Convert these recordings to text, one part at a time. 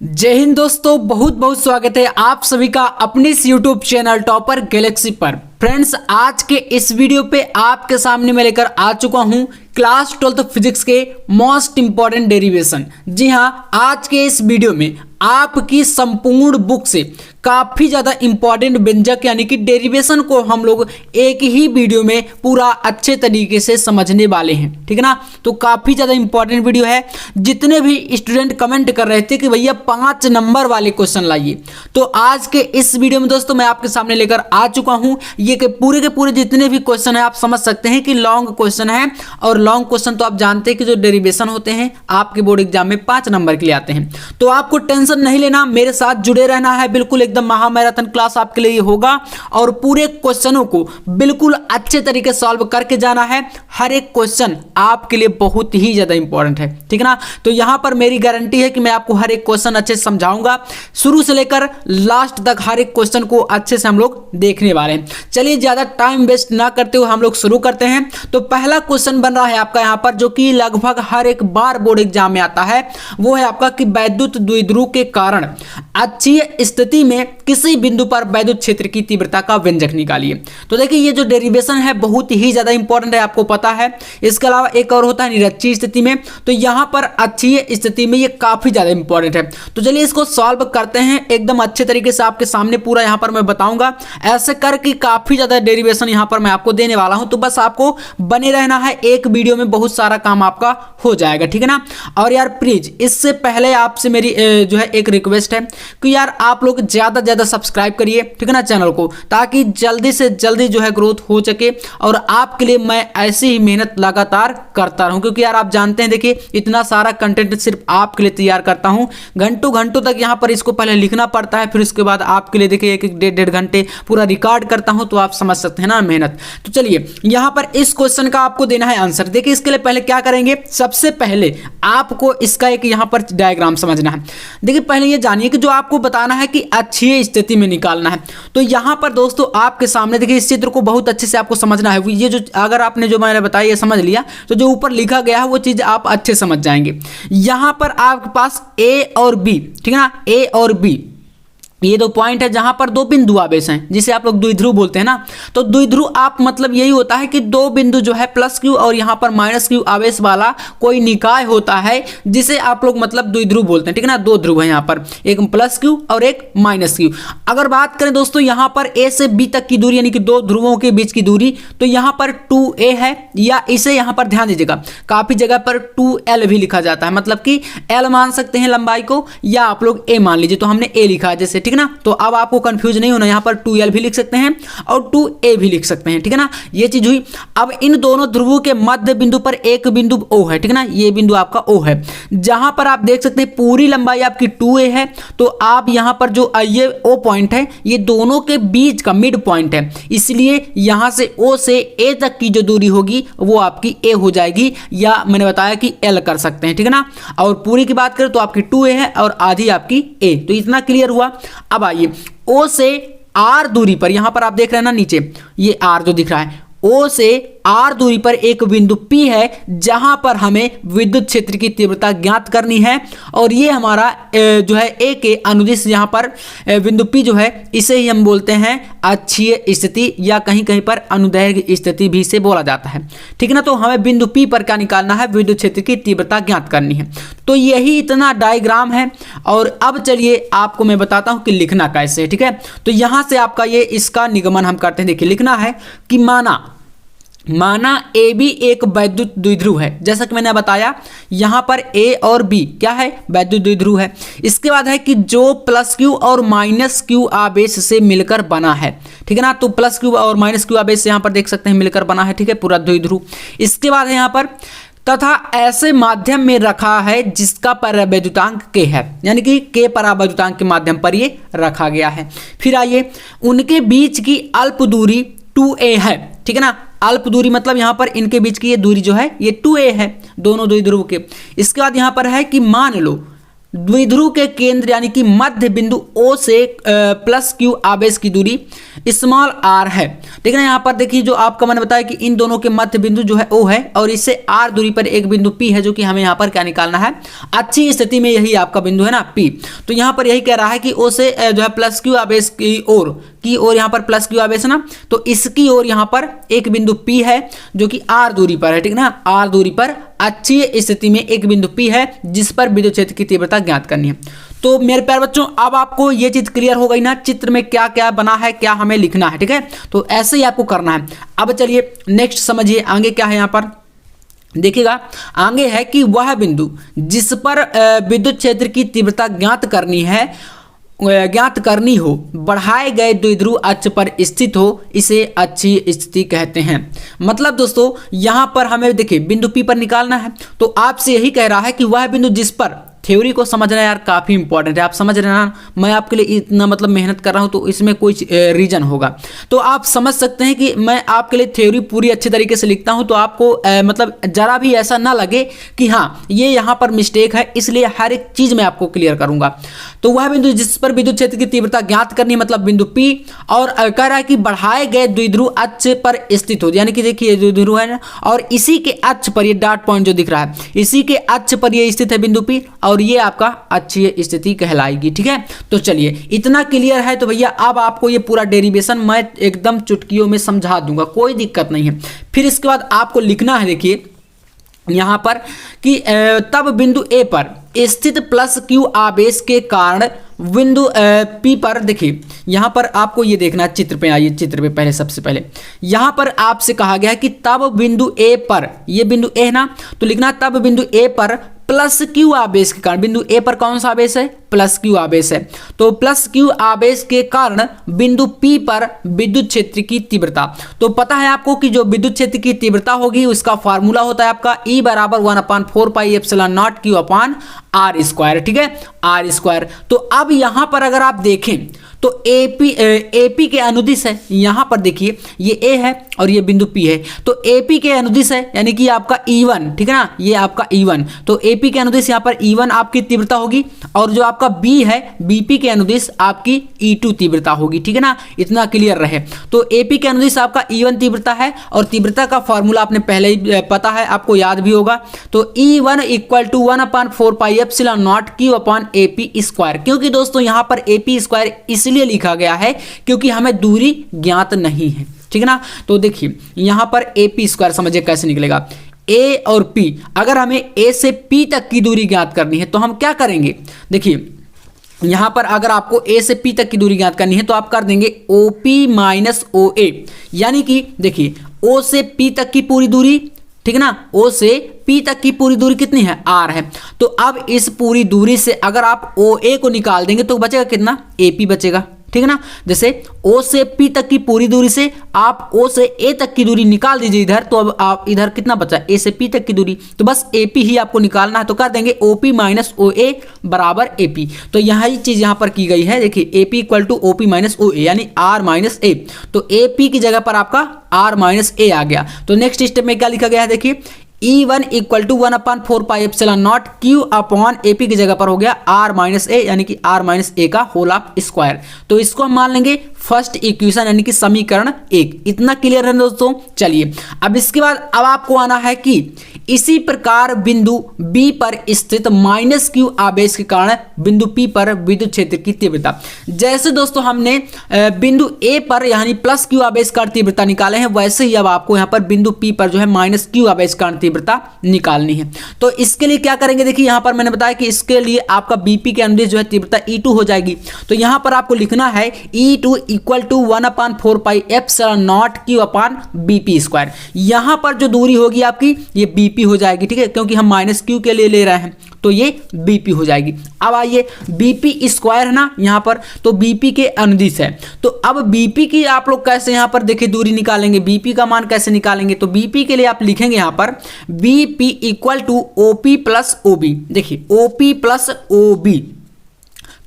जय हिंद दोस्तों, बहुत बहुत स्वागत है आप सभी का अपने इस YouTube चैनल टॉपर गैलेक्सी पर। फ्रेंड्स, आज के इस वीडियो पे आपके सामने मैं लेकर आ चुका हूं क्लास 12 फिजिक्स के मोस्ट इंपॉर्टेंट डेरिवेशन। जी हां, आज के इस वीडियो में आपकी संपूर्ण बुक से काफ़ी ज़्यादा इंपॉर्टेंट व्यंजक यानी कि डेरिवेशन को हम लोग एक ही वीडियो में पूरा अच्छे तरीके से समझने वाले हैं। ठीक है ना, तो काफ़ी ज़्यादा इंपॉर्टेंट वीडियो है। जितने भी स्टूडेंट कमेंट कर रहे थे कि भैया 5 नंबर वाले क्वेश्चन लाइए, तो आज के इस वीडियो में दोस्तों मैं आपके सामने लेकर आ चुका हूँ। ये के पूरे जितने भी क्वेश्चन है आप समझ सकते हैं कि लॉन्ग क्वेश्चन है, और लॉन्ग क्वेश्चन तो आप जानते हैं कि जो डेरिवेशन होते हैं आपके बोर्ड एग्जाम में 5 नंबर के लिए आते हैं। तो आपको टेंशन नहीं लेना, मेरे साथ जुड़े रहना है। बिल्कुल एकदम महामैराथन क्लास आपके लिए होगा और पूरे क्वेश्चनों को बिल्कुल अच्छे तरीके से सॉल्व करके जाना है। हर एक क्वेश्चन आपके लिए बहुत ही ज्यादा इंपॉर्टेंट है। ठीक है ना, तो यहां पर मेरी गारंटी है कि मैं आपको हर एक क्वेश्चन अच्छे से समझाऊंगा, शुरू से लेकर लास्ट तक हर एक क्वेश्चन को अच्छे से हम लोग देखने वाले हैं। चलिए ज्यादा टाइम वेस्ट ना करते हुए हम लोग शुरू करते हैं। तो पहला क्वेश्चन बन रहा है आपका यहां पर, जो कि लगभग हर एक बार बोर्ड एग्जाम में आता है। वो है आपका कि वैद्युत द्विध्रुव के कारण अक्षीय स्थिति में किसी बिंदु पर वैद्युत क्षेत्र की तीव्रता का व्यंजक निकालिए। तो देखिए, ये जो डेरिवेशन है बहुत ही ज्यादा इंपॉर्टेंट है, आपको पता है। इसके अलावा एक और होता है निरक्षीय स्थिति में, तो यहां पर अक्षीय स्थिति में ये काफी ज्यादा इंपॉर्टेंट है। तो चलिए इसको सॉल्व करते हैं एकदम अच्छे तरीके से आपके सामने पूरा यहां पर मैं बताऊंगा। ऐसे करके काफी ज्यादा डेरिवेशन यहां पर मैं आपको देने वाला हूं, तो बस आपको बने रहना है। एक वीडियो में बहुत सारा काम आपका हो जाएगा। ठीक है ना, और यार प्लीज इससे पहले आपसे मेरी जो है एक रिक्वेस्ट है कि यार आप लोग ज्यादा सब्सक्राइब करिए, ठीक है ना, चैनल को, ताकि जल्दी से जल्दी जो है ग्रोथ हो सके। और आपके लिए मैं ऐसी ही मेहनत लगातार करता रहूं, क्योंकि यार आप जानते हैं, देखिए इतना सारा कंटेंट सिर्फ आपके लिए तैयार करता हूं। घंटों तक यहां पर इसको पहले लिखना पड़ता है, फिर उसके बाद आपके लिए देखिए एक डेढ़ घंटे पूरा रिकॉर्ड करता हूं, तो आप समझ सकते हैं ना मेहनत। तो चलिए यहां पर इस क्वेश्चन का आपको देना है आंसर। देखिए इसके लिए पहले क्या करेंगे, सबसे पहले आपको इसका एक यहां पर डायग्राम समझना है। देखिए पहले ये जानिए कि जो आपको बताना है कि अक्षीय स्थिति में निकालना है, तो यहां पर दोस्तों आपके सामने देखिए इस चित्र को बहुत अच्छे से आपको समझना है। ये जो अगर आपने जो मैंने बताया ये समझ लिया, तो जो ऊपर लिखा गया है वो चीज आप अच्छे समझ जाएंगे। यहां पर आपके पास ए और बी, ठीक है ना, ए और बी ये दो पॉइंट है जहां पर दो बिंदु आवेश हैं, जिसे आप लोग द्विध्रुव बोलते हैं ना। तो द्विध्रुव आप मतलब यही होता है कि दो बिंदु जो है प्लस क्यू और यहां पर माइनस क्यू आवेश वाला कोई निकाय होता है, जिसे आप लोग मतलब द्विध्रुव बोलते हैं। ठीक है ना, दो ध्रुव है यहाँ पर, एक प्लस क्यू और एक माइनस क्यू। अगर बात करें दोस्तों यहाँ पर ए से बी तक की दूरी यानी कि दो ध्रुवों के बीच की दूरी, तो यहाँ पर 2a है, या इसे यहाँ पर ध्यान दीजिएगा काफी जगह पर 2l भी लिखा जाता है, मतलब कि l मान सकते हैं लंबाई को, या आप लोग a मान लीजिए, तो हमने a लिखा है जैसे। ठीक है ना, तो अब आपको कंफ्यूज नहीं होना, यहां पर 2l भी लिख सकते हैं और 2a भी लिख सकते हैं। ठीक है ना, ये चीज हुई। अब इन दोनों ध्रुवों के मध्य बिंदु पर एक बिंदु O है, ठीक है ना, ये बिंदु आपका O है, जहां पर आप देख सकते हैं पूरी लंबाई आपकी 2a है। तो आप यहां पर जो ये O पॉइंट है, ये दोनों के बीच का मिड पॉइंट है, इसलिए यहां से O से A तक की जो दूरी होगी वो आपकी A हो जाएगी, या मैंने बताया कि L कर सकते हैं। ठीक है ना, और पूरी की बात करें तो आपकी 2a है और आधी आपकी A। तो इतना क्लियर हुआ। अब आइए O से R दूरी पर, यहां पर आप देख रहे हैं ना नीचे ये R जो दिख रहा है, O से R दूरी पर एक बिंदु P है, जहां पर हमें विद्युत क्षेत्र की तीव्रता ज्ञात करनी है। और ये हमारा जो है A के अनुदिश यहां पर बिंदु P जो है, इसे ही हम बोलते हैं अक्षीय स्थिति, या कहीं कहीं पर अनुदैर्घ्य स्थिति भी इसे बोला जाता है। ठीक है ना, तो हमें बिंदु P पर क्या निकालना है, विद्युत क्षेत्र की तीव्रता ज्ञात करनी है। तो यही इतना डायग्राम है। और अब चलिए आपको मैं बताता हूं कि लिखना कैसे है। ठीक है, तो यहां से आपका ये इसका निगमन हम करते हैं। देखिए लिखना है कि माना ए बी एक वैद्युत द्विध्रुव है, जैसा कि मैंने बताया यहां पर ए और बी क्या है, वैद्युत द्विध्रुव है। इसके बाद है कि जो प्लस क्यू और माइनस क्यू आवेश से मिलकर बना है। ठीक है ना, तो प्लस क्यू और माइनस क्यू आवेश यहां पर देख सकते हैं मिलकर बना है। ठीक है, पूरा द्विध्रुव। इसके बाद है यहां पर तथा ऐसे माध्यम में रखा है जिसका परावैद्युतांक k है, यानी कि k परावैद्युतांक के माध्यम पर ये रखा गया है। फिर आइए, उनके बीच की अल्प दूरी 2a है। ठीक है ना, अल्प दूरी मतलब यहां पर इनके बीच की ये दूरी जो है ये 2a है, दोनों द्विध्रुव के। इसके बाद यहां पर है कि मान लो द्विध्रुव के केंद्र यानी कि मध्य बिंदु O से प्लस Q आवेश की दूरी स्मॉल r है। ठीक है ना, यहाँ पर देखिए जो आपका मैंने बताया कि इन दोनों के मध्य बिंदु जो है O है और इससे r दूरी पर एक बिंदु P है जो कि हमें यहाँ पर क्या निकालना है, अच्छी स्थिति में यही आपका बिंदु है ना P। तो यहाँ पर यही कह रहा है कि O से जो है प्लस Q आवेश की ओर यहाँ पर प्लस Q आवेश है ना, तो इसकी ओर यहाँ पर एक बिंदु P है जो कि r दूरी पर है। ठीक है ना, r दूरी पर अच्छी स्थिति में एक बिंदु P है जिस पर विद्युत क्षेत्र की तीव्रता ज्ञात करनी है। तो मेरे प्यारे बच्चों अब आपको ये चीज क्लियर हो गई ना, चित्र में क्या क्या बना है, क्या हमें लिखना है। ठीक है, तो ऐसे ही आपको करना है। अब चलिए नेक्स्ट समझिए आगे क्या है। यहाँ पर देखिएगा आगे है कि वह बिंदु जिस पर विद्युत क्षेत्र की तीव्रता ज्ञात करनी हो बढ़ाए गए द्विध्रुव अक्ष पर स्थित हो, इसे अच्छी स्थिति कहते हैं। मतलब दोस्तों यहाँ पर हमें देखिए बिंदु P पर निकालना है, तो आपसे यही कह रहा है कि वह बिंदु जिस पर, थ्योरी को समझना यार काफ़ी इंपॉर्टेंट है, आप समझ रहे हैं ना, मैं आपके लिए इतना मतलब मेहनत कर रहा हूँ तो इसमें कोई रीजन होगा। तो आप समझ सकते हैं कि मैं आपके लिए थ्योरी पूरी अच्छे तरीके से लिखता हूँ, तो आपको मतलब ज़रा भी ऐसा ना लगे कि हाँ ये यहाँ पर मिस्टेक है, इसलिए हर एक चीज़ मैं आपको क्लियर करूँगा। तो वह बिंदु जिस पर विद्युत क्षेत्र की तीव्रता ज्ञात करनी मतलब बिंदु P, और कह रहा है कि बढ़ाए गए द्विध्रुव अक्ष पर स्थित हो, यानी कि देखिए द्विध्रुव है ना, और इसी के अक्ष पर ये डॉट पॉइंट जो दिख रहा है इसी के अक्ष पर ये स्थित है बिंदु P, और ये आपका अच्छी स्थिति कहलाएगी। ठीक है, तो चलिए इतना क्लियर है। तो भैया अब आपको ये पूरा डेरिवेशन मैं एकदम चुटकियों में समझा दूंगा, कोई दिक्कत नहीं है। फिर इसके बाद आपको लिखना है देखिए यहाँ पर कि तब बिंदु A पर स्थित प्लस Q आवेश के कारण बिंदु P पर, देखिए यहाँ पर आपको ये देखना, चित्र पे आइए, चित्र पे पहले सबसे पहले यहाँ पर आपसे कहा गया है कि तब बिंदु A पर, ये बिंदु A है ना, तो लिखना तब बिंदु A पर प्लस Q आवेश के कारण, बिंदु A पर कौन सा आवेश है, प्लस Q आवेश है, तो प्लस Q आवेश के कारण बिंदु P पर विद्युत क्षेत्र की तीव्रता। तो पता है आपको कि जो विद्युत क्षेत्र की तीव्रता होगी उसका फार्मूला होता है आपका E बराबर 1/4 pi epsilon not Q upon R square. ठीक है, R स्क्वायर। तो अब यहाँ पर अगर आप देखें तो AP के अनुदिश है, यहाँ पर देखिए ये A है और ये बिंदु P है, तो AP के अनुदिश है यानी कि आपका E1। ठीक है ना, ये आपका E1, तो AP के अनुदिश यहाँ पर E1 आपकी तीव्रता होगी, और जो आपका B है BP के अनुदिश आपकी E2 तीव्रता होगी। ठीक है ना, इतना क्लियर रहे। तो AP के अनुदिश आपका E1 तीव्रता है, और तीव्रता का फॉर्मूला आपने पहले ही पता है, आपको याद भी होगा। तो E1 equal to 1/4 pi epsilon not Q upon AP square. क्योंकि दोस्तों यहाँ पर AP स्क्वायर इसलिए लिखा गया है क्योंकि हमें दूरी ज्ञात नहीं है। ठीक है ना, तो देखिए यहाँ पर AP स्क्वायर समझिए कैसे निकलेगा। A और P, अगर हमें A से P तक की दूरी ज्ञात करनी है तो हम क्या करेंगे, देखिए यहाँ पर अगर आपको A से P तक की दूरी ज्ञात करनी है तो आप कर देंगे OP माइनस OA, यानी कि देखिए O से P तक की पूरी दूरी, ठीक है ना, O से P तक की पूरी दूरी कितनी है, R है। तो अब इस पूरी दूरी से अगर आप OA को निकाल देंगे तो बचेगा कितना, AP बचेगा। ठीक है ना, जैसे O से P तक की पूरी दूरी से आप O से A तक की दूरी निकाल दीजिए इधर, तो अब आप इधर कितना बचा, A से P तक की दूरी, तो बस AP ही आपको निकालना है, तो कर देंगे OP माइनस OA बराबर AP। तो यही चीज यहाँ पर की गई है, देखिए AP equal to OP minus OA यानी R माइनस A, तो AP की जगह पर आपका R माइनस A आ गया। तो नेक्स्ट स्टेप में क्या लिखा गया है, देखिए E1 equal to 1/4 pi epsilon not Q upon AP की जगह पर हो गया R माइनस A, यानी कि R माइनस A का होल ऑफ स्क्वायर। तो इसको हम मान लेंगे फर्स्ट इक्वेशन यानी कि समीकरण 1। इतना क्लियर है दोस्तों। चलिए अब इसके बाद अब आपको आना है कि इसी प्रकार बिंदु B पर स्थित माइनस Q आवेश के कारण बिंदु P पर विद्युत क्षेत्र की तीव्रता। जैसे दोस्तों हमने बिंदु A पर यानी प्लस Q आवेश का तीव्रता निकाले हैं, वैसे ही अब आपको यहाँ पर बिंदु P पर जो है माइनस Q आवेश का तीव्रता निकालनी है। तो इसके लिए क्या करेंगे, देखिए यहाँ पर मैंने बताया कि इसके लिए आपका BP के अनुदिश जो है तीव्रता E2 हो जाएगी। तो यहाँ पर आपको लिखना है E2 equal to 1/4 pi epsilon not Q upon BP square. यहाँ पर जो दूरी होगी आपकी ये BP हो जाएगी। ठीक है, क्योंकि हम माइनस Q के लिए ले रहे हैं तो ये BP हो जाएगी। अब आइए BP स्क्वायर है ना यहाँ पर, तो BP के अनुदिश है, तो अब BP की आप लोग कैसे यहाँ पर देखिए दूरी निकालेंगे, BP का मान कैसे निकालेंगे, तो BP के लिए आप लिखेंगे यहाँ पर BP equal to OP plus OB। देखिए OP प्लस OB,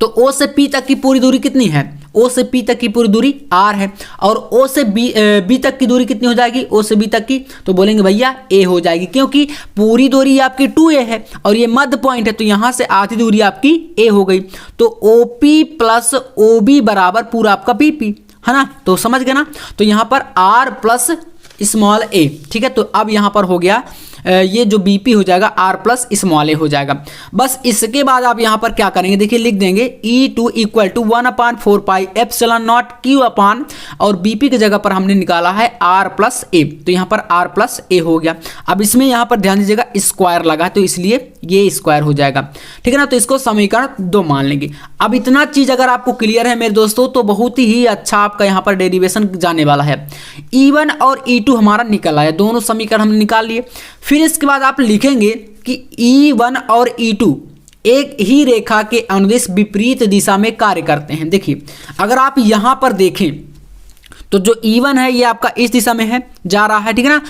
तो O से P तक की पूरी दूरी कितनी है, ओ से पी तक की पूरी दूरी आर है और ओ से बी तक की दूरी कितनी हो जाएगी, ओ से बी तक की, तो बोलेंगे भैया ए हो जाएगी, क्योंकि पूरी दूरी आपकी 2a है और ये मध्य पॉइंट है, तो यहां से आधी दूरी आपकी ए हो गई। तो OP प्लस OB बराबर पूरा आपका BP है ना, तो समझ गए ना। तो यहां पर R प्लस स्मॉल ए, ठीक है। तो अब यहां पर हो गया ये जो BP हो जाएगा R प्लस स्मॉल ए हो जाएगा। बस इसके बाद आप यहाँ पर क्या करेंगे, देखिए लिख देंगे E2 equal to 1/4 pi epsilon not Q upon, और BP की जगह पर हमने निकाला है R प्लस ए, तो यहाँ पर R प्लस ए हो गया। अब इसमें यहाँ पर ध्यान दीजिएगा स्क्वायर लगा, तो इसलिए ये स्क्वायर हो जाएगा, ठीक है ना। तो इसको समीकरण 2 मान लेंगे। अब इतना चीज अगर आपको क्लियर है मेरे दोस्तों, तो बहुत ही अच्छा आपका यहाँ पर डेरिवेशन जाने वाला है। E1 और E2 हमारा निकल आया, दोनों समीकरण हमने निकाल लिए। फिर इसके बाद आप लिखेंगे कि E1 और E2 एक ही रेखा के अनुदिश विपरीत दिशा में कार्य करते हैं। देखिए अगर आप यहां पर देखें तो जो E1 है ये आपका इस दिशा में है, जा रहा है, ठीक है ना,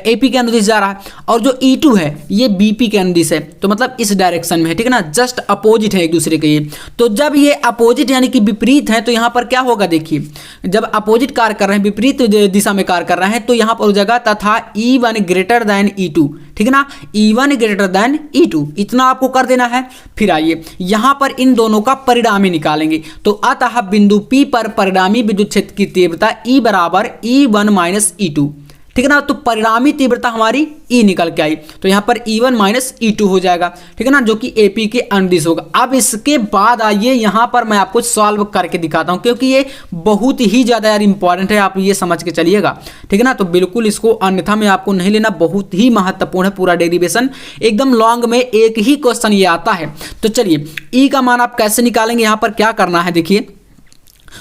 AP के अनुदिश जा रहा है, और जो E2 है ये BP के अनुदिश है, तो मतलब इस डायरेक्शन में है, ठीक है ना, जस्ट अपोजिट है एक दूसरे के ये। तो जब ये अपोजिट यानी कि विपरीत है, तो यहाँ पर क्या होगा, देखिए जब अपोजिट कार्य कर रहे हैं, विपरीत दिशा में कार्य कर रहे हैं, तो यहाँ पर हो जाएगा तथा E1 ग्रेटर देन E2, ठीक है ना, E1 ग्रेटर देन E2, इतना आपको कर देना है। फिर आइए यहाँ पर इन दोनों का परिणामी निकालेंगे। तो अतः बिंदु P पर परिणामी विद्युत क्षेत्र की तीव्रता E बराबर E1 माइनस E2, ठीक है ना। तो परिणामी तीव्रता हमारी E निकल के आई, तो यहाँ पर E1 माइनस E2 हो जाएगा, ठीक है ना, जो कि AP के अनुदिश होगा। अब इसके बाद आइए यहाँ पर मैं आपको सॉल्व करके दिखाता हूँ, क्योंकि ये बहुत ही ज़्यादा यार इंपॉर्टेंट है, आप ये समझ के चलिएगा, ठीक है ना। तो बिल्कुल इसको अन्यथा में आपको नहीं लेना, बहुत ही महत्वपूर्ण है पूरा डेरिवेशन, एकदम लॉन्ग में एक ही क्वेश्चन ये आता है। तो चलिए E का मान आप कैसे निकालेंगे, यहाँ पर क्या करना है, देखिए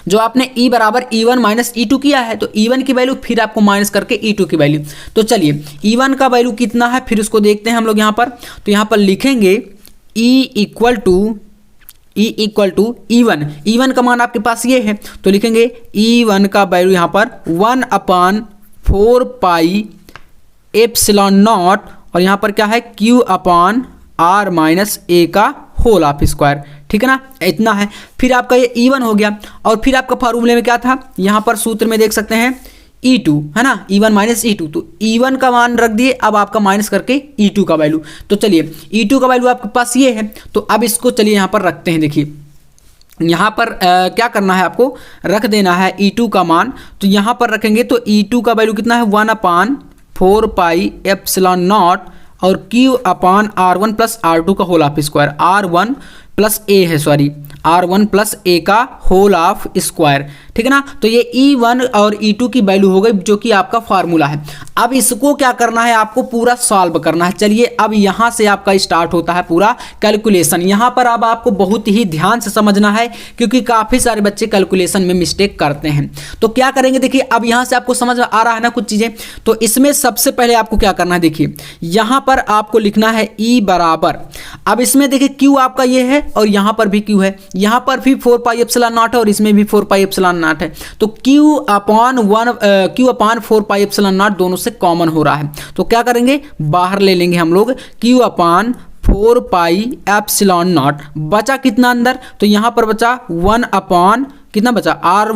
जो आपने E बराबर E1 माइनस E2 किया है, तो E1 की वैल्यू फिर आपको माइनस करके E2 की वैल्यू। तो चलिए E1 का वैल्यू कितना है फिर उसको देखते हैं हम लोग यहाँ पर। तो यहाँ पर लिखेंगे E इक्वल टू E1 का मान आपके पास ये है, तो लिखेंगे E1 का वैल्यू यहाँ पर 1/4 पाई एप्सिलॉन नॉट, और यहाँ पर क्या है Q अपान R माइनस ए का होल ऑफ स्क्वायर, ठीक है ना, इतना है। फिर आपका ये E1 हो गया, और फिर आपका फार्मूले में क्या था, यहाँ पर सूत्र में देख सकते हैं E2 है ना, E1 माइनस E2, तो E1 का मान रख दिए, अब आपका माइनस करके E2 का वैल्यू। तो चलिए E2 का वैल्यू आपके पास ये है, तो अब इसको चलिए यहाँ पर रखते हैं। देखिए यहाँ पर क्या करना है, आपको रख देना है E2 का मान। तो यहाँ पर रखेंगे तो E2 का वैल्यू कितना है 1/4 पाई एप्सिलॉन नॉट, और Q upon R1 plus R2 का whole of square, R1 plus A है, सॉरी R1 प्लस ए का होल ऑफ स्क्वायर, ठीक है ना। तो ये E1 और E2 की वैल्यू हो गई, जो कि आपका फार्मूला है। अब इसको क्या करना है, आपको पूरा सॉल्व करना है। चलिए अब यहाँ से आपका स्टार्ट होता है पूरा कैलकुलेशन। यहाँ पर अब आपको बहुत ही ध्यान से समझना है, क्योंकि काफ़ी सारे बच्चे कैलकुलेशन में मिस्टेक करते हैं। तो क्या करेंगे, देखिए अब यहाँ से आपको समझ आ रहा है ना कुछ चीज़ें। तो इसमें सबसे पहले आपको क्या करना है, देखिए यहाँ पर आपको लिखना है E बराबर, अब इसमें देखिए Q आपका ये है और यहाँ पर भी Q है, यहाँ पर भी 4 पाई एप्सिलॉन नॉट है और इसमें भी 4 पाई एप्सिलॉन नॉट है। तो Q upon 4 pi epsilon not दोनों से कॉमन हो रहा है, तो क्या करेंगे, बाहर ले लेंगे हम लोग Q upon 4 pi epsilon not. बचा कितना अंदर, तो यहाँ पर बचा 1 अपान कितना बचा R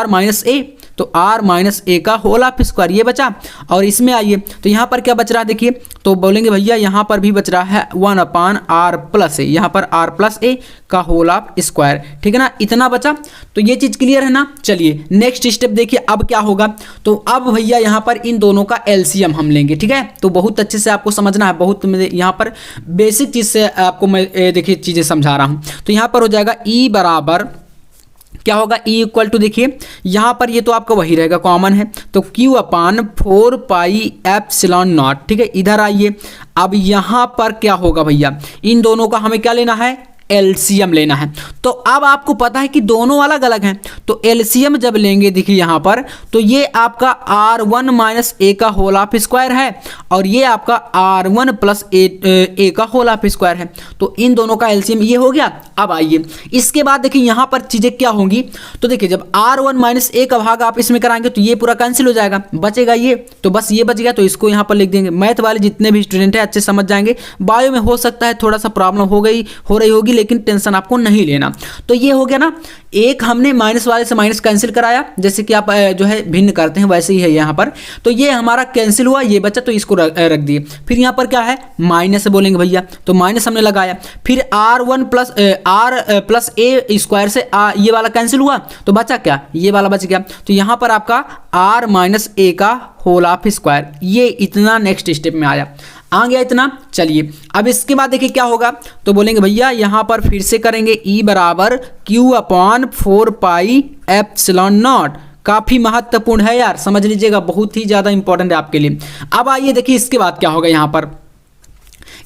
माइनस ए, तो R माइनस ए का होल ऑफ स्क्वायर ये बचा। और इसमें आइए तो यहाँ पर क्या बच रहा है, देखिए तो बोलेंगे भैया यहाँ पर भी बच रहा है 1/R प्लस ए, यहाँ पर R प्लस ए का होल ऑफ स्क्वायर, ठीक है ना, इतना बचा। तो ये चीज़ क्लियर है ना। चलिए नेक्स्ट स्टेप देखिए अब क्या होगा। तो अब भैया यहाँ पर इन दोनों का एलसीएम हम लेंगे, ठीक है। तो बहुत अच्छे से आपको समझना है, बहुत यहाँ पर बेसिक चीज़ से आपको मैं देखिए चीज़ें समझा रहा हूँ। तो यहाँ पर हो जाएगा E बराबर क्या होगा, E इक्वल टू, देखिए यहाँ पर ये तो आपका वही रहेगा, कॉमन है, तो Q upon 4 pi epsilon not, ठीक है। इधर आइए, अब यहाँ पर क्या होगा भैया, इन दोनों का हमें क्या लेना है, एलसीएम लेना है। तो अब आपको पता है कि दोनों अलग अलग हैं, तो एलसीएम जब लेंगे देखिए यहाँ पर, तो ये आपका R1 माइनस ए का होल ऑफ स्क्वायर है और ये आपका R1 प्लस ए का होल ऑफ स्क्वायर है। तो इन दोनों का एलसीएम ये हो गया। अब आइए इसके बाद देखिए यहाँ पर चीज़ें क्या होंगी। तो देखिए जब R1 माइनस ए का भाग आप इसमें कराएंगे तो ये पूरा कैंसिल हो जाएगा, बचेगा ये, तो बस ये बच गया। तो इसको यहाँ पर लिख देंगे। मैथ वाले जितने भी स्टूडेंट हैं अच्छे समझ जाएंगे। बायो में हो सकता है थोड़ा सा प्रॉब्लम हो रही होगी, लेकिन टेंशन आपको नहीं लेना। तो ये हो गया ना, एक हमने माइनस वाले से माइनस कैंसिल कराया, जैसे कि आप जो है भिन्न करते हैं वैसे ही है यहाँ पर। तो ये हमारा कैंसिल हुआ, ये बचा तो इसको रख दिए। फिर यहाँ पर क्या है, माइनस बोलेंगे भैया, तो माइनस हमने लगाया। फिर r1 प्लस ए स्क्वायर से ये वाला कैंसिल हुआ, तो बचा क्या, ये वाला बच गया। तो यहाँ पर आपका r माइनस ए का होल ऑफ स्क्वायर, ये इतना नेक्स्ट स्टेप में आ गया इतना। चलिए अब इसके बाद देखिए क्या होगा, तो बोलेंगे भैया यहाँ पर फिर से करेंगे E बराबर Q/4πε0। काफ़ी महत्वपूर्ण है यार, समझ लीजिएगा, बहुत ही ज़्यादा इंपॉर्टेंट है आपके लिए। अब आइए देखिए इसके बाद क्या होगा यहाँ पर।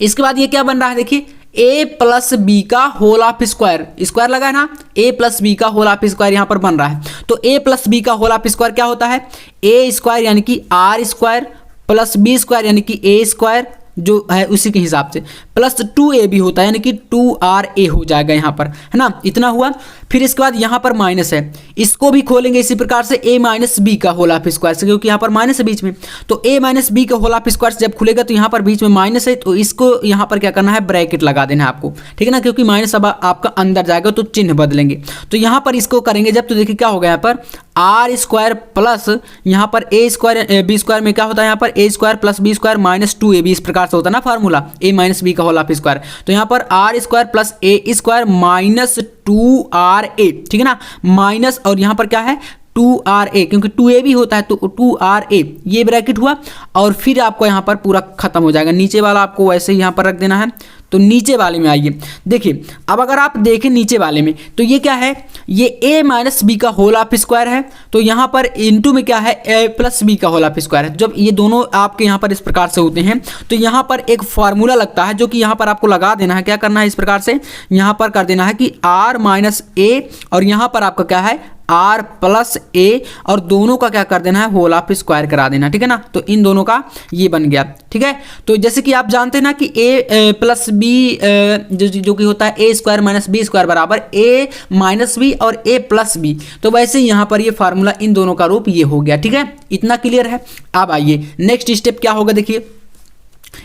इसके बाद ये क्या बन रहा है, देखिए a प्लस बी का होल ऑफ स्क्वायर, स्क्वायर लगा है ना, a प्लस बी का होल ऑफ स्क्वायर यहाँ पर बन रहा है। तो a प्लस बी का होल ऑफ स्क्वायर क्या होता है, a स्क्वायर यानी कि r square plus B square यानी कि a स्क्वायर जो है उसी के हिसाब से, प्लस 2ab होता है यानी कि 2ra हो जाएगा यहाँ पर, है ना, इतना हुआ। फिर इसके बाद यहाँ पर माइनस है, इसको भी खोलेंगे इसी प्रकार से a माइनस बी का होल ऑफ स्क्वायर से, क्योंकि यहाँ पर माइनस है बीच में। तो a माइनस बी का होल ऑफ स्क्वायर से जब खुलेगा तो यहाँ पर बीच में माइनस है, तो इसको यहाँ पर क्या करना है, ब्रैकेट लगा देना है आपको, ठीक है ना, क्योंकि माइनस अब आपका अंदर जाएगा तो चिन्ह बदलेंगे। तो यहाँ पर इसको करेंगे जब, तो देखिए क्या होगा यहाँ पर आर स्क्वायर प्लस यहाँ पर ए स्क्वायर, बी स्क्वायर में क्या होता है यहाँ पर a square plus B square minus 2ab, इस प्रकार से होता है ना फार्मूला, a माइनस बी का होल ऑफ स्क्वायर। तो यहाँ पर R square plus A square minus 2ra, ठीक है ना, माइनस और यहाँ पर क्या है 2ra, क्योंकि 2ab होता है तो 2ra, ये ब्रैकेट हुआ। और फिर आपको यहाँ पर पूरा खत्म हो जाएगा, नीचे वाला आपको वैसे ही यहाँ पर रख देना है। तो नीचे वाले में आइए, देखिए अब अगर आप देखें नीचे वाले में, तो ये क्या है, ये a माइनस बी का होल ऑफ स्क्वायर है। तो यहाँ पर इनटू में क्या है, a प्लस बी का होल ऑफ स्क्वायर है। जब ये दोनों आपके यहाँ पर इस प्रकार से होते हैं तो यहाँ पर एक फार्मूला लगता है, जो कि यहाँ पर आपको लगा देना है। क्या करना है, इस प्रकार से यहाँ पर कर देना है कि r माइनस a और यहाँ पर आपका क्या है r प्लस ए, और दोनों का क्या कर देना है, होल ऑफ स्क्वायर करा देना, ठीक है ना। तो इन दोनों का ये बन गया, ठीक है। तो जैसे कि आप जानते हैं ना कि a प्लस बी जो कि होता है a square minus B square बराबर a माइनस बी और a प्लस बी, तो वैसे यहाँ पर ये फार्मूला इन दोनों का रूप ये हो गया, ठीक है, इतना क्लियर है। अब आइए नेक्स्ट स्टेप क्या होगा, देखिए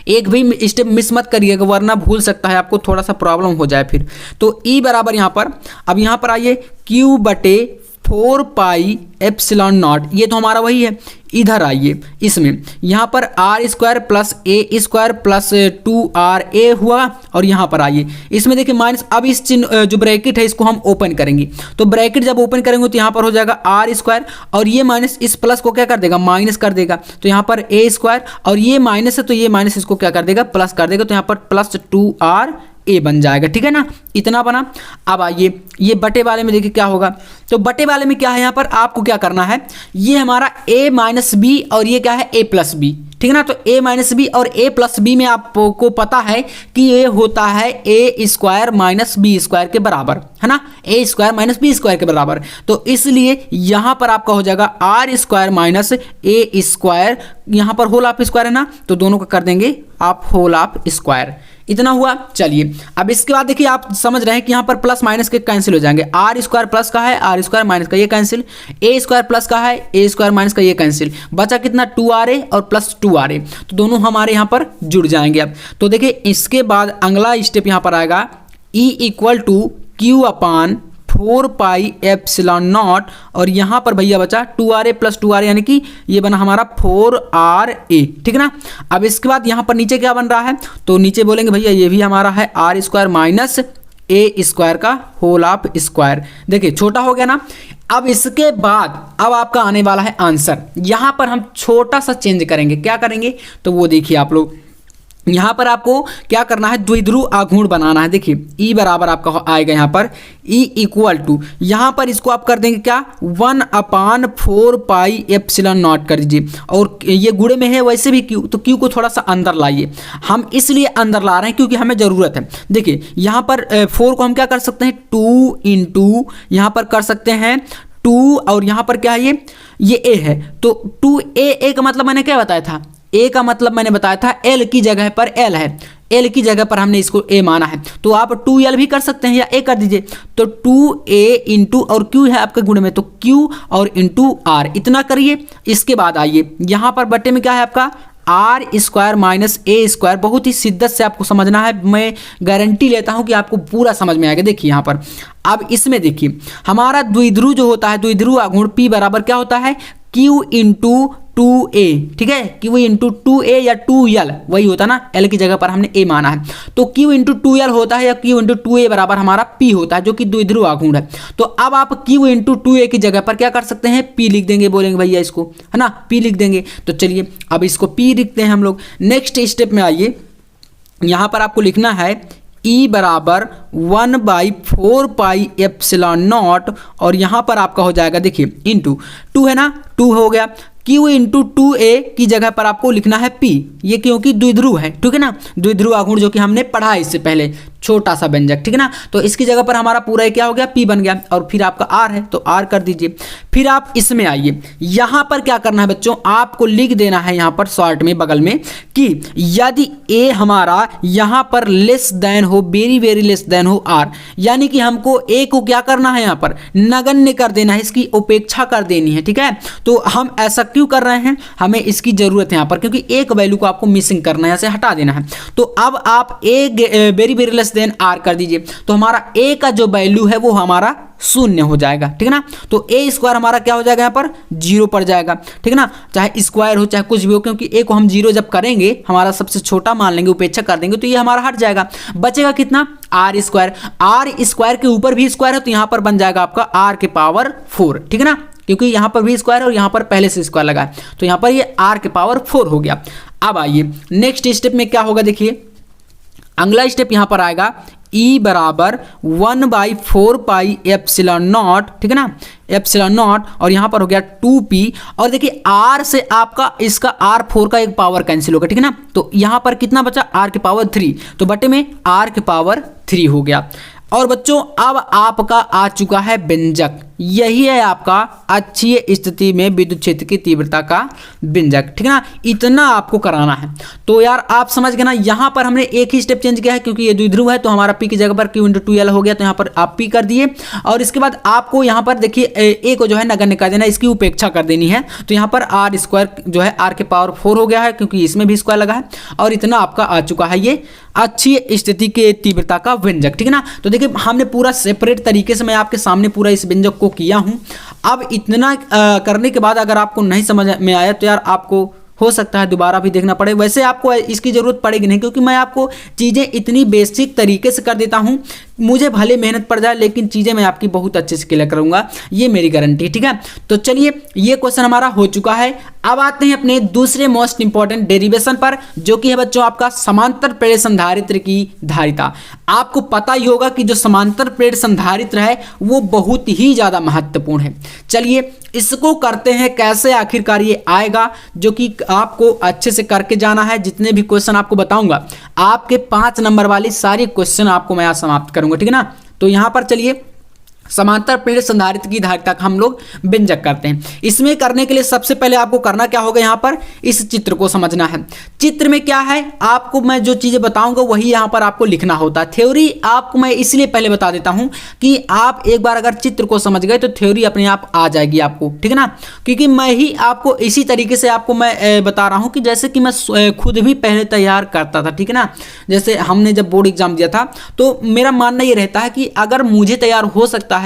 एक भी स्टेप मिस मत करिएगा वरना भूल सकता है आपको, थोड़ा सा प्रॉब्लम हो जाए फिर। तो E बराबर यहाँ पर, अब यहाँ पर आइए Q/4πε0, ये तो हमारा वही है। इधर आइए इसमें, यहाँ पर r square plus A square plus 2ra हुआ, और यहाँ पर आइए इसमें देखिए माइनस। अब इस चिन्ह जो ब्रैकेट है इसको हम ओपन करेंगे, तो ब्रैकेट जब ओपन करेंगे तो यहाँ पर हो जाएगा r स्क्वायर, और ये माइनस इस प्लस को क्या कर देगा, माइनस कर देगा। तो यहाँ पर a स्क्वायर, और ये माइनस है तो ये माइनस इसको क्या कर देगा, प्लस कर देगा। तो यहाँ पर प्लस 2ra बन जाएगा, ठीक है ना, इतना बना। अब आइए ये बटे वाले में देखिए क्या होगा। तो बटे वाले में क्या है, यहाँ पर आपको क्या करना है, ये हमारा a माइनस बी और ये क्या है a प्लस बी, ठीक है ना। तो a माइनस बी और a प्लस बी में आपको पता है कि ये होता है a square minus B square के बराबर, है ना, a square minus B square के बराबर। तो इसलिए यहाँ पर आपका हो जाएगा r square minus a square, यहाँ पर होल ऑफ स्क्वायर है ना, तो दोनों का कर देंगे आप होल ऑफ स्क्वायर, इतना हुआ। चलिए अब इसके बाद देखिए आप समझ रहे हैं कि यहाँ पर प्लस माइनस के कैंसिल हो जाएंगे। आर स्क्वायर प्लस का है, आर स्क्वायर माइनस का ये कैंसिल, ए स्क्वायर प्लस का है, ए स्क्वायर माइनस का ये कैंसिल, बचा कितना 2ra और प्लस 2ra, तो दोनों हमारे यहाँ पर जुड़ जाएंगे। अब तो देखिए इसके बाद अगला स्टेप यहाँ पर आएगा E इक्वल टू Q/4πε0, और यहाँ पर भैया बचा 2ra प्लस 2ra यानी कि ये बना हमारा 4ra, ठीक है ना। अब इसके बाद यहाँ पर नीचे क्या बन रहा है, तो नीचे बोलेंगे भैया ये भी हमारा है r square minus a square का होल ऑफ स्क्वायर। देखिए छोटा हो गया ना। अब इसके बाद अब आपका आने वाला है आंसर। यहाँ पर हम छोटा सा चेंज करेंगे, क्या करेंगे तो वो देखिए आप लोग, यहाँ पर आपको क्या करना है, द्विध्रुव आघूर्ण बनाना है। देखिए E बराबर आपका आएगा यहाँ पर E इक्वल टू, यहाँ पर इसको आप कर देंगे क्या 1/4πε0 कर दीजिए, और ये गुणे में है वैसे भी Q, तो Q को थोड़ा सा अंदर लाइए। हम इसलिए अंदर ला रहे हैं क्योंकि हमें ज़रूरत है। देखिए यहाँ पर 4 को हम क्या कर सकते हैं 2 इंटू, यहाँ पर कर सकते हैं 2, और यहाँ पर क्या है ये A है, तो 2a का मतलब मैंने क्या बताया था, a का मतलब मैंने बताया था l की जगह पर l है, l की जगह पर हमने इसको a माना है, तो आप 2l भी कर सकते हैं या a कर दीजिए। तो 2a इंटू, और q है आपके गुण में तो q और इंटू r, इतना करिए। इसके बाद आइए यहाँ पर बट्टे में क्या है आपका R square minus A square. बहुत ही शिद्दत से आपको समझना है, मैं गारंटी लेता हूं कि आपको पूरा समझ में आएगा। देखिए यहाँ पर अब इसमें देखिए हमारा द्विध्रुव जो होता है, द्विध्रुव आघूर्ण P बराबर क्या होता है, Q इंटू 2a, ठीक है, Q इंटू 2a या 2l, वही होता है ना, L की जगह पर हमने a माना है, तो Q इंटू 2l होता है या Q इंटू 2a बराबर हमारा P होता है, जो कि द्विध्रुव आघूर्ण है। तो अब आप Q इंटू 2a की जगह पर क्या कर सकते हैं, P लिख देंगे, बोलेंगे भैया इसको, है ना, P लिख देंगे। तो चलिए अब इसको P लिखते हैं हम लोग। नेक्स्ट स्टेप में आइए, यहाँ पर आपको लिखना है E बराबर 1/4 पाई एप्सिलॉन नॉट, और यहाँ पर आपका हो जाएगा देखिए इंटू 2 है ना, 2 हो गया। Q इंटू 2a की जगह पर आपको लिखना है P, ये क्योंकि द्विध्रुव है, ठीक है ना, द्विध्रुव आघूर्ण जो कि हमने पढ़ा है इससे पहले, छोटा सा व्यंजक, ठीक है ना। तो इसकी जगह पर हमारा पूरा क्या हो गया, P बन गया, और फिर आपका R है तो R कर दीजिए। फिर आप इसमें आइए, यहाँ पर क्या करना है बच्चों, आपको लिख देना है यहाँ पर शॉर्ट में बगल में कि यदि A हमारा यहाँ पर लेस देन हो, वेरी वेरी लेस देन हो R, यानी कि हमको A को क्या करना है, यहाँ पर नगण्य कर देना है, इसकी उपेक्षा कर देनी है, ठीक है। तो हम ऐसा क्यों कर रहे हैं, हमें इसकी जरूरत है यहाँ पर, क्योंकि एक वैल्यू को आपको मिसिंग करना है, यहाँ से हटा देना है। तो अब आप A very very less than R कर दीजिए, तो हमारा A का जो वैल्यू है वो हमारा शून्य हो जाएगा, ठीक है ना। तो A स्क्वायर हमारा क्या हो जाएगा, यहाँ पर 0 पड़ जाएगा, ठीक है ना, चाहे स्क्वायर हो चाहे कुछ भी हो, क्योंकि A को हम 0 जब करेंगे, हमारा सबसे छोटा मान लेंगे, उपेक्षा कर देंगे, तो ये हमारा हट जाएगा, बचेगा कितना, R स्क्वायर। R स्क्वायर के ऊपर भी स्क्वायर है, तो यहाँ पर बन जाएगा आपका R के पावर 4, ठीक है ना, क्योंकि यहाँ पर भी स्क्वायर है और यहाँ पर पहले से स्क्वायर लगा है, तो यहाँ पर ये R के पावर 4 हो गया। अब आइए नेक्स्ट स्टेप में क्या होगा, देखिए अगला स्टेप यहाँ पर आएगा E बराबर 1/4 पाई एप्सिलॉन नॉट, ठीक है ना, एप्सिलॉन नॉट, और यहाँ पर हो गया 2p, और देखिए R से आपका इसका R4 का एक पावर कैंसिल होगा, ठीक है ना, तो यहाँ पर कितना बचा, R के पावर 3, तो बटे में R के पावर 3 हो गया। और बच्चों अब आपका आ चुका है व्यंजक, यही है आपका अक्षीय स्थिति में विद्युत क्षेत्र की तीव्रता का व्यंजक, ठीक है ना, इतना आपको कराना है। तो यार आप समझ गए ना, यहाँ पर हमने एक ही स्टेप चेंज किया है, क्योंकि ये द्विध्रुव है, तो हमारा P की जगह पर Q इंटू 2l हो गया, तो यहाँ पर आप P कर दिए, और इसके बाद आपको यहाँ पर देखिए A को जो है नगण्य कर देना, इसकी उपेक्षा कर देनी है, तो यहाँ पर R स्क्वायर जो है R के पावर 4 हो गया है, क्योंकि इसमें भी स्क्वायर लगा है, और इतना आपका आ चुका है ये अक्षीय स्थिति के तीव्रता का व्यंजक, ठीक है ना। तो देखिए हमने पूरा सेपरेट तरीके से मैं आपके सामने पूरा इस व्यंजक को किया हूं। अब इतना करने के बाद अगर आपको नहीं समझ में आया तो यार आपको हो सकता है दोबारा भी देखना पड़े, वैसे आपको इसकी ज़रूरत पड़ेगी नहीं, क्योंकि मैं आपको चीज़ें इतनी बेसिक तरीके से कर देता हूं, मुझे भले मेहनत पड़ जाए लेकिन चीज़ें मैं आपकी बहुत अच्छे से क्लियर करूंगा, ये मेरी गारंटी, ठीक है। तो चलिए ये क्वेश्चन हमारा हो चुका है। अब आते हैं अपने दूसरे मोस्ट इंपॉर्टेंट डेरिवेशन पर, जो कि है बच्चों आपका समांतर प्रेरित संधारित्र की धारिता। आपको पता ही होगा कि जो समांतर प्रेरित संधारित्र है वो बहुत ही ज़्यादा महत्वपूर्ण है। चलिए इसको करते हैं कैसे, आखिरकार ये आएगा, जो कि आपको अच्छे से करके जाना है। जितने भी क्वेश्चन आपको बताऊंगा, आपके 5 नंबर वाली सारी क्वेश्चन आपको मैं आज समाप्त करूंगा, ठीक है ना। तो यहाँ पर चलिए समांतर प्रेरित संधारित्र की धारिता का हम लोग व्यंजक करते हैं। इसमें करने के लिए सबसे पहले आपको करना क्या होगा, यहाँ पर इस चित्र को समझना है। चित्र में क्या है, आपको मैं जो चीज़ें बताऊंगा वही यहाँ पर आपको लिखना होता है। थ्योरी आपको मैं इसलिए पहले बता देता हूँ कि आप एक बार अगर चित्र को समझ गए तो थ्योरी अपने आप आ जाएगी आपको, ठीक है ना, क्योंकि मैं ही आपको इसी तरीके से आपको मैं बता रहा हूँ कि जैसे कि मैं खुद भी पहले तैयार करता था, ठीक है ना। जैसे हमने जब बोर्ड एग्जाम दिया था तो मेरा मानना ये रहता है कि अगर मुझे तैयार हो सकता है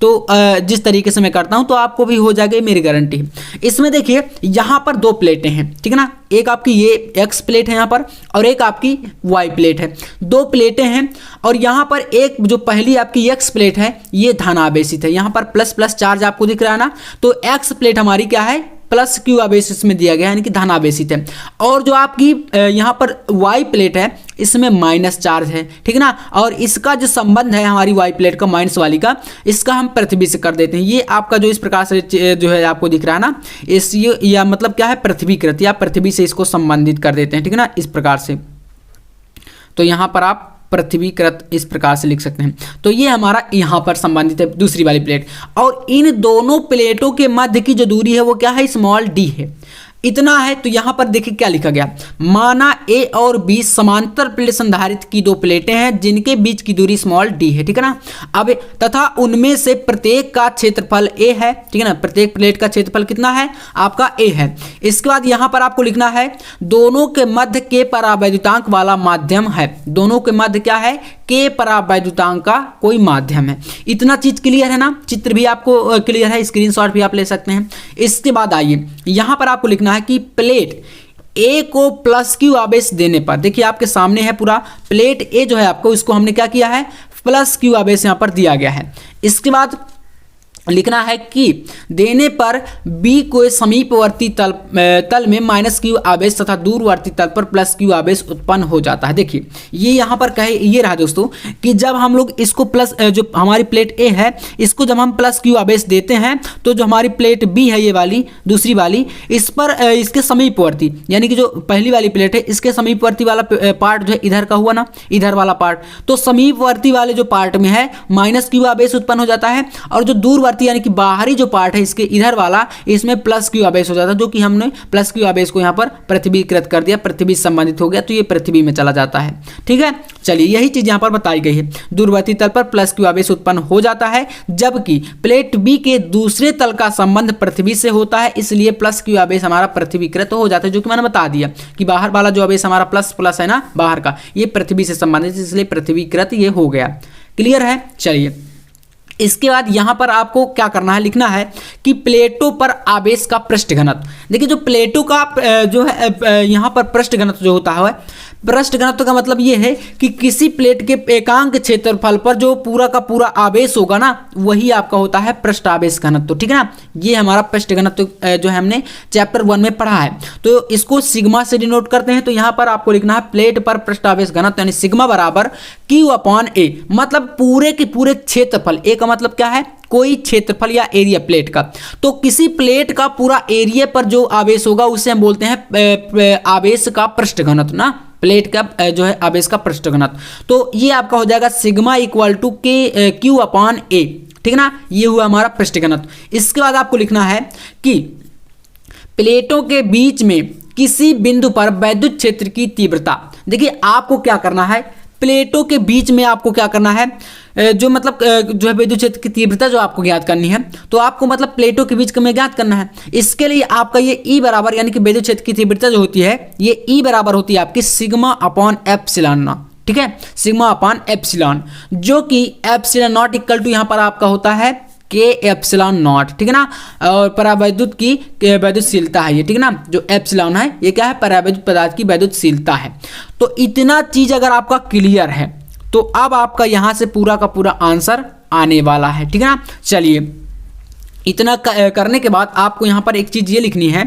तो जिस तरीके से मैं करता हूं तो आपको भी हो जाएगा, मेरी गारंटी। इसमें देखिए यहां पर 2 प्लेटें हैं, ठीक है ना, एक आपकी ये एक्स प्लेट है यहाँ पर और एक आपकी वाई प्लेट है। 2 प्लेटें हैं और यहाँ पर एक जो पहली आपकी एक्स प्लेट है ये धनावेशित है, यहाँ पर प्लस प्लस चार्ज आपको दिख रहा है ना, तो एक्स प्लेट हमारी क्या है, प्लस क्यू आवेशित में दिया गया है, यानी कि धनावेशित है। और जो आपकी यहाँ पर वाई प्लेट है इसमें माइनस चार्ज है, ठीक है ना, और इसका जो संबंध है हमारी वाई प्लेट का माइनस वाली का, इसका हम पृथ्वी से कर देते हैं। ये आपका जो इस प्रकार से जो है आपको दिख रहा है ना, इस या मतलब क्या है, पृथ्वीकृत, या पृथ्वी से इसको संबंधित कर देते हैं, ठीक है ना, इस प्रकार से। तो यहाँ पर आप पृथ्वीकृत इस प्रकार से लिख सकते हैं। तो ये हमारा यहाँ पर संबंधित है दूसरी वाली प्लेट, और इन दोनों प्लेटों के मध्य की जो दूरी है वो क्या है, स्मॉल डी है। इतना है। तो यहां पर देखिए क्या लिखा गया, माना ए और बी समांतर प्लेट संधारित्र की दो प्लेटें हैं जिनके बीच की दूरी स्मॉल डी है, ठीक है ना। अब तथा उनमें से प्रत्येक का क्षेत्रफल ए है, ठीक है ना, प्रत्येक प्लेट का क्षेत्रफल कितना है आपका ए है। इसके बाद यहां पर आपको लिखना है दोनों के मध्य के परावैद्युतांक वाला माध्यम है, दोनों के मध्य क्या है, के परावैद्युतांक का कोई माध्यम है। इतना चीज क्लियर है ना, चित्र भी आपको क्लियर है, स्क्रीनशॉट भी आप ले सकते हैं। इसके बाद आइए यहां पर आपको लिखना है कि प्लेट ए को प्लस क्यू आवेश देने पर, देखिए आपके सामने है पूरा प्लेट ए जो है आपको, इसको हमने क्या किया है, प्लस क्यू आवेश यहां पर दिया गया है। इसके बाद लिखना है कि देने पर B को समीपवर्ती तल में माइनस क्यू आवेश तथा दूरवर्ती तल पर प्लस क्यू आवेश उत्पन्न हो जाता है। देखिए ये यहाँ पर कहे ये रहा दोस्तों कि जब हम लोग इसको प्लस, जो हमारी प्लेट A है इसको जब हम प्लस क्यू आवेश देते हैं तो जो हमारी प्लेट B है ये वाली दूसरी वाली, इस पर इसके समीपवर्ती यानी कि जो पहली वाली प्लेट है इसके समीपवर्ती वाला पार्ट जो है इधर का हुआ ना, इधर वाला पार्ट, तो समीपवर्ती वाले जो पार्ट में है माइनस क्यू आवेश उत्पन्न हो जाता है और जो दूरवर्ती यानी कि बाहरी जो पार्ट है इसके इधर वाला, इसमें प्लस क्यू आवेश हो जाता है, जो कि हमने प्लस क्यू आवेश को यहाँ पर पृथ्वीकृत कर दिया, पृथ्वी संबंधित हो गया तो ये पृथ्वी में चला जाता है। ठीक है, चलिए यही चीज यहाँ पर बताई गई है, दूरवर्ती तल पर प्लस क्यू आवेश उत्पन्न हो जाता है जबकि प्लेट बी के दूसरे तल का संबंध पृथ्वी से होता है, इसलिए प्लस क्यू आवेश हमारा पृथ्वीकृत हो जाता है, जो कि मैंने बता दिया कि बाहर वाला जो आवेश हमारा प्लस प्लस है ना बाहर का, ये पृथ्वी से संबंधित, इसलिए पृथ्वीकृत ये हो गया। क्लियर है। चलिए इसके बाद यहां पर आपको क्या करना है, लिखना है कि प्लेटों पर आवेश का पृष्ठ घनत्व। देखिए जो प्लेटों का जो है यहां पर पृष्ठ घनत्व जो होता है, पृष्ठ घनत्व का मतलब ये है कि किसी प्लेट के एकांक क्षेत्रफल पर जो पूरा का पूरा आवेश होगा ना वही आपका होता है पृष्ठ आवेश घनत्व। ठीक है ना, ये हमारा पृष्ठ घनत्व जो है हमने चैप्टर 1 में पढ़ा है, तो इसको सिग्मा से डिनोट करते हैं। तो यहाँ पर आपको लिखना है प्लेट पर पृष्ठ आवेश घनत्व यानी सिग्मा बराबर Q/A, मतलब पूरे के पूरे क्षेत्रफल, ए का मतलब क्या है, कोई क्षेत्रफल या एरिया प्लेट का, तो किसी प्लेट का पूरा एरिया पर जो आवेश होगा उसे हम बोलते हैं आवेश का पृष्ठ घनत्व ना, प्लेट का जो है आवेश का पृष्ठ घनत्व। तो ये आपका हो जाएगा सिग्मा इक्वल टू Q/A। ठीक है ना, ये हुआ हमारा पृष्ठ घनत्व। इसके बाद आपको लिखना है कि प्लेटों के बीच में किसी बिंदु पर वैद्युत क्षेत्र की तीव्रता। देखिए आपको क्या करना है, प्लेटों के बीच में आपको क्या करना है, जो मतलब जो है विद्युत क्षेत्र की तीव्रता जो आपको ज्ञात करनी है, तो आपको मतलब प्लेटों के बीच में ज्ञात करना है। इसके लिए आपका ये E बराबर यानी कि विद्युत क्षेत्र की तीव्रता जो होती है ये E बराबर होती है आपकी सिग्मा अपॉन एप्सिलॉन नॉट। ठीक है, सिग्मा अपॉन एप्सिलॉन, जो कि एप्सिलॉन नॉट इक्वल टू यहाँ पर आपका होता है के एप्सिलॉन नॉट। ठीक है ना, और परावैद्युत की वैद्युतशीलता है ये। ठीक है ना, जो एप्सिलॉन है ये क्या है, परावैद्युत पदार्थ की वैद्युतशीलता है। तो इतना चीज अगर आपका क्लियर है तो अब आपका यहां से पूरा का पूरा आंसर आने वाला है। ठीक है ना, चलिए इतना करने के बाद आपको यहाँ पर एक चीज़ ये लिखनी है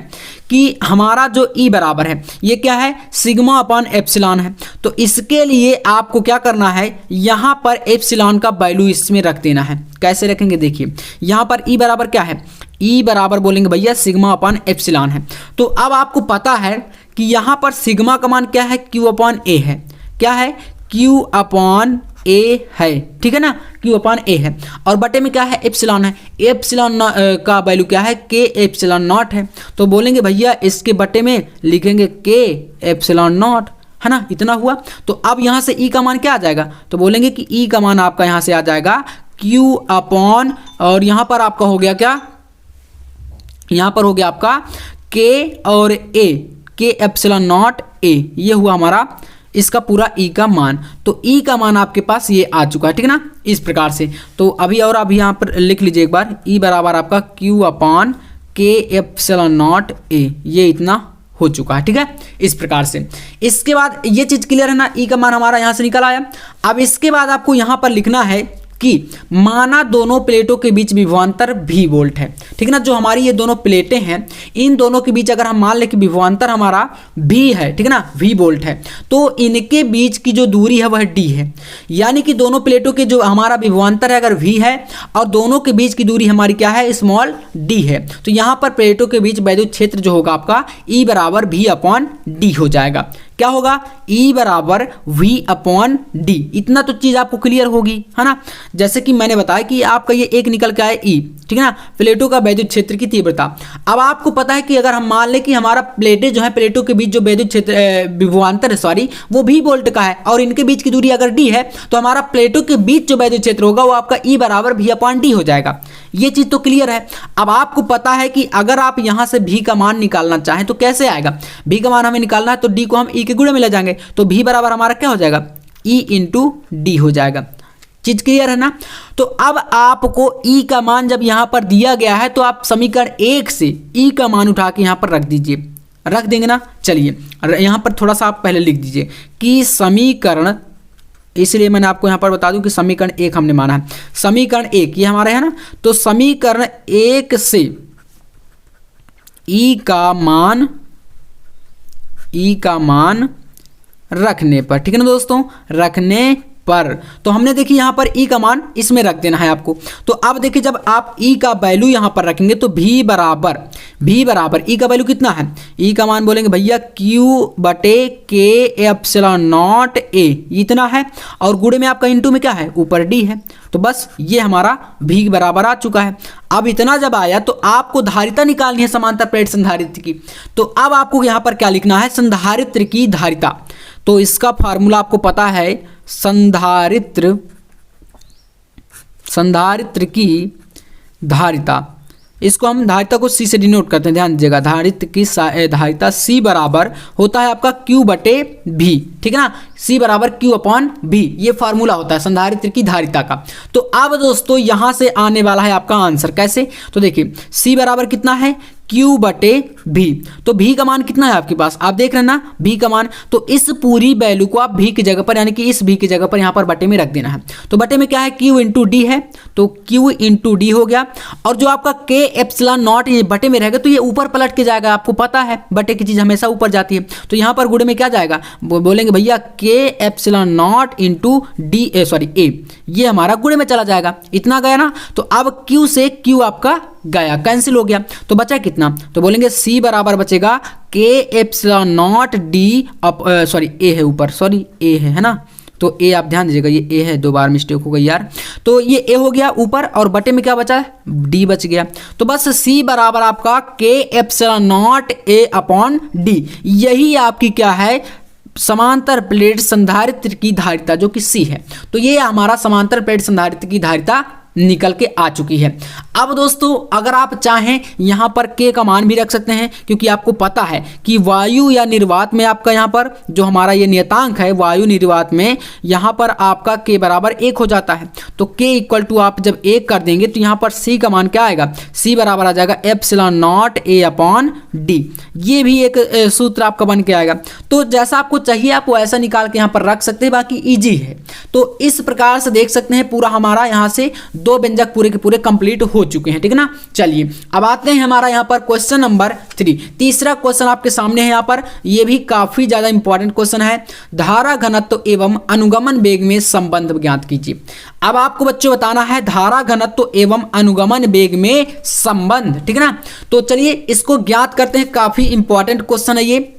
कि हमारा जो E बराबर है ये क्या है, सिग्मा अपॉन एप्सिलॉन है। तो इसके लिए आपको क्या करना है, यहाँ पर एप्सिलॉन का वैल्यू इसमें रख देना है। कैसे रखेंगे, देखिए यहाँ पर E बराबर क्या है, E बराबर बोलेंगे भैया सिग्मा अपॉन एप्सिलॉन है। तो अब आपको पता है कि यहाँ पर सिग्मा का मान क्या है, Q/A है। क्या है, Q/A है। ठीक है ना, Q/A है और बटे में क्या है, एप्सिलॉन है। एप्सिलॉन का वैल्यू क्या है, K एप्सिलॉन नॉट है। तो बोलेंगे भैया इसके बटे में लिखेंगे K एप्सिलॉन नॉट, है ना, इतना हुआ। तो अब यहाँ से E का मान क्या आ जाएगा, तो बोलेंगे कि E का मान आपका यहाँ से आ जाएगा Q/ और यहाँ पर आपका हो गया क्या, यहाँ पर हो गया आपका K और A, K epsilon not A, ये हुआ हमारा इसका पूरा E का मान। तो E का मान आपके पास ये आ चुका है। ठीक है ना, इस प्रकार से। तो अभी यहाँ पर लिख लीजिए एक बार, E बराबर आपका Q/K एप्सिलॉन नॉट A, ये इतना हो चुका है। ठीक है, इस प्रकार से। इसके बाद ये चीज क्लियर है ना, E का मान हमारा यहाँ से निकल आया। अब इसके बाद आपको यहाँ पर लिखना है कि माना दोनों प्लेटों के बीच विभवांतर V वोल्ट है। ठीक है ना, जो हमारी ये दोनों प्लेटें हैं इन दोनों के बीच अगर हम मान लें कि विभवांतर हमारा V है, ठीक है ना, V वोल्ट है, तो इनके बीच की जो दूरी है वह D है। यानी कि दोनों प्लेटों के जो हमारा विभवांतर है अगर V है और दोनों के बीच की दूरी हमारी क्या है, स्मॉल d है, तो यहाँ पर प्लेटों के बीच वैद्युत क्षेत्र जो होगा आपका E बराबर V/D हो जाएगा। क्या होगा, E बराबर V अपॉन डी। इतना तो चीज़ आपको क्लियर होगी, है ना। जैसे कि मैंने बताया कि आपका ये एक निकल के आए E, ठीक है ना, प्लेटों का वैद्युत क्षेत्र की तीव्रता। अब आपको पता है कि अगर हम मान लें कि हमारा प्लेटें जो है, प्लेटों के बीच जो वैद्युत क्षेत्र विभवांतर है सॉरी, वो भी वोल्ट का है और इनके बीच की दूरी अगर d है तो हमारा प्लेटों के बीच जो वैद्युत क्षेत्र होगा वो आपका E बराबर V अपॉन डी हो जाएगा। ये चीज़ तो क्लियर है। अब आपको पता है कि अगर आप यहाँ से V का मान निकालना चाहें तो कैसे आएगा, V का मान हमें निकालना है तो D को हम E के गुणे में ले जाएंगे, तो V बराबर हमारा क्या हो जाएगा, E इंटू डी हो जाएगा। चीज क्लियर है ना। तो अब आपको E का मान जब यहाँ पर दिया गया है तो आप समीकरण 1 से E का मान उठा के यहाँ पर रख दीजिए, रख देंगे ना। चलिए यहाँ पर थोड़ा सा आप पहले लिख दीजिए कि समीकरण, इसलिए मैंने आपको यहाँ पर बता दूं कि समीकरण 1 हमने माना है, समीकरण 1 ये हमारा है ना, तो समीकरण 1 से E का मान रखने पर, ठीक है ना दोस्तों, रखने पर, तो हमने देखिए यहाँ पर E का मान इसमें रख देना है आपको। तो अब देखिए जब आप E का वैल्यू यहाँ पर रखेंगे तो V बराबर E का वैल्यू कितना है, E का मान बोलेंगे भैया Q/K एप्सिलॉन नॉट A, इतना है, और गुणे में आपका इंटू में क्या है, ऊपर D है, तो बस ये हमारा V बराबर आ चुका है। अब इतना जब आया तो आपको धारिता निकालनी है समांतर प्लेट संधारित्र की। तो अब आपको यहाँ पर क्या लिखना है, संधारित्र की धारिता। तो इसका फार्मूला आपको पता है, संधारित्र की धारिता, इसको हम धारिता को C से डिनोट करते हैं, ध्यान दीजिएगा, धारित्र की धारिता C बराबर होता है आपका Q/V, ठीक है ना, C बराबर Q अपॉन V, ये फार्मूला होता है संधारित्र की धारिता का। तो अब दोस्तों यहाँ से आने वाला है आपका आंसर, कैसे, तो देखिए C बराबर कितना है, Q/V, तो V का मान कितना है आपके पास, आप देख रहे हैं ना V का मान, तो इस पूरी वैल्यू को आप V की जगह पर, यानी कि इस V की जगह पर यहाँ पर बटे में रख देना है। तो बटे में क्या है, Q इंटू डी है, तो Q इंटू डी हो गया, और जो आपका K एप्सिलॉन नॉट ये बटे में रहेगा तो ये ऊपर पलट के जाएगा, आपको पता है बटे की चीज़ हमेशा ऊपर जाती है, तो यहाँ पर गुणे में क्या जाएगा, बोलेंगे भैया K epsilon not into D A, ये हमारा गुणे में चला जाएगा, इतना गया ना। तो अब Q से Q आपका गया, कैंसिल हो गया, तो बचा कितना, तो बोलेंगे C बराबर बचेगा K epsilon not D A है ऊपर, A है ना, तो A आप ध्यान दीजिएगा, ये A है, 2 बार मिस्टेक हो गई यार, तो ये A हो गया ऊपर, और बटे में क्या बचा है, D बच गया। तो बस C बराबर आपका K epsilon not A upon D, यही आपकी क्या है, समांतर प्लेट संधारित्र की धारिता जो कि C है। तो ये हमारा समांतर प्लेट संधारित्र की धारिता निकल के आ चुकी है। अब दोस्तों अगर आप चाहें यहाँ पर K का मान भी रख सकते हैं, क्योंकि आपको पता है कि वायु या निर्वात में आपका यहाँ पर जो हमारा ये नियतांक है वायु निर्वात में, यहाँ पर आपका K बराबर 1 हो जाता है। तो K इक्वल टू आप जब 1 कर देंगे तो यहाँ पर C का मान क्या आएगा, C बराबर आ जाएगा epsilon not A upon D, ये भी एक सूत्र आपका बन के आएगा। तो जैसा आपको चाहिए आप वैसा निकाल के यहाँ पर रख सकते हैं, बाकी ईजी है। तो इस प्रकार से देख सकते हैं पूरा हमारा यहाँ से 2 व्यंजक पूरे के पूरे कंप्लीट हो चुके हैं, ठीक है ना। चलिए अब आते हैं हमारा यहाँ पर क्वेश्चन नंबर 3, तीसरा क्वेश्चन आपके सामने है यहाँ पर, ये भी काफी ज्यादा इंपॉर्टेंट क्वेश्चन है। धारा घनत्व एवं अनुगमन वेग में संबंध ज्ञात कीजिए। अब आपको बच्चों बताना है धारा घनत्व एवं अनुगमन वेग में संबंध, ठीक है ना। तो चलिए इसको ज्ञात करते हैं, काफी इंपॉर्टेंट क्वेश्चन है ये।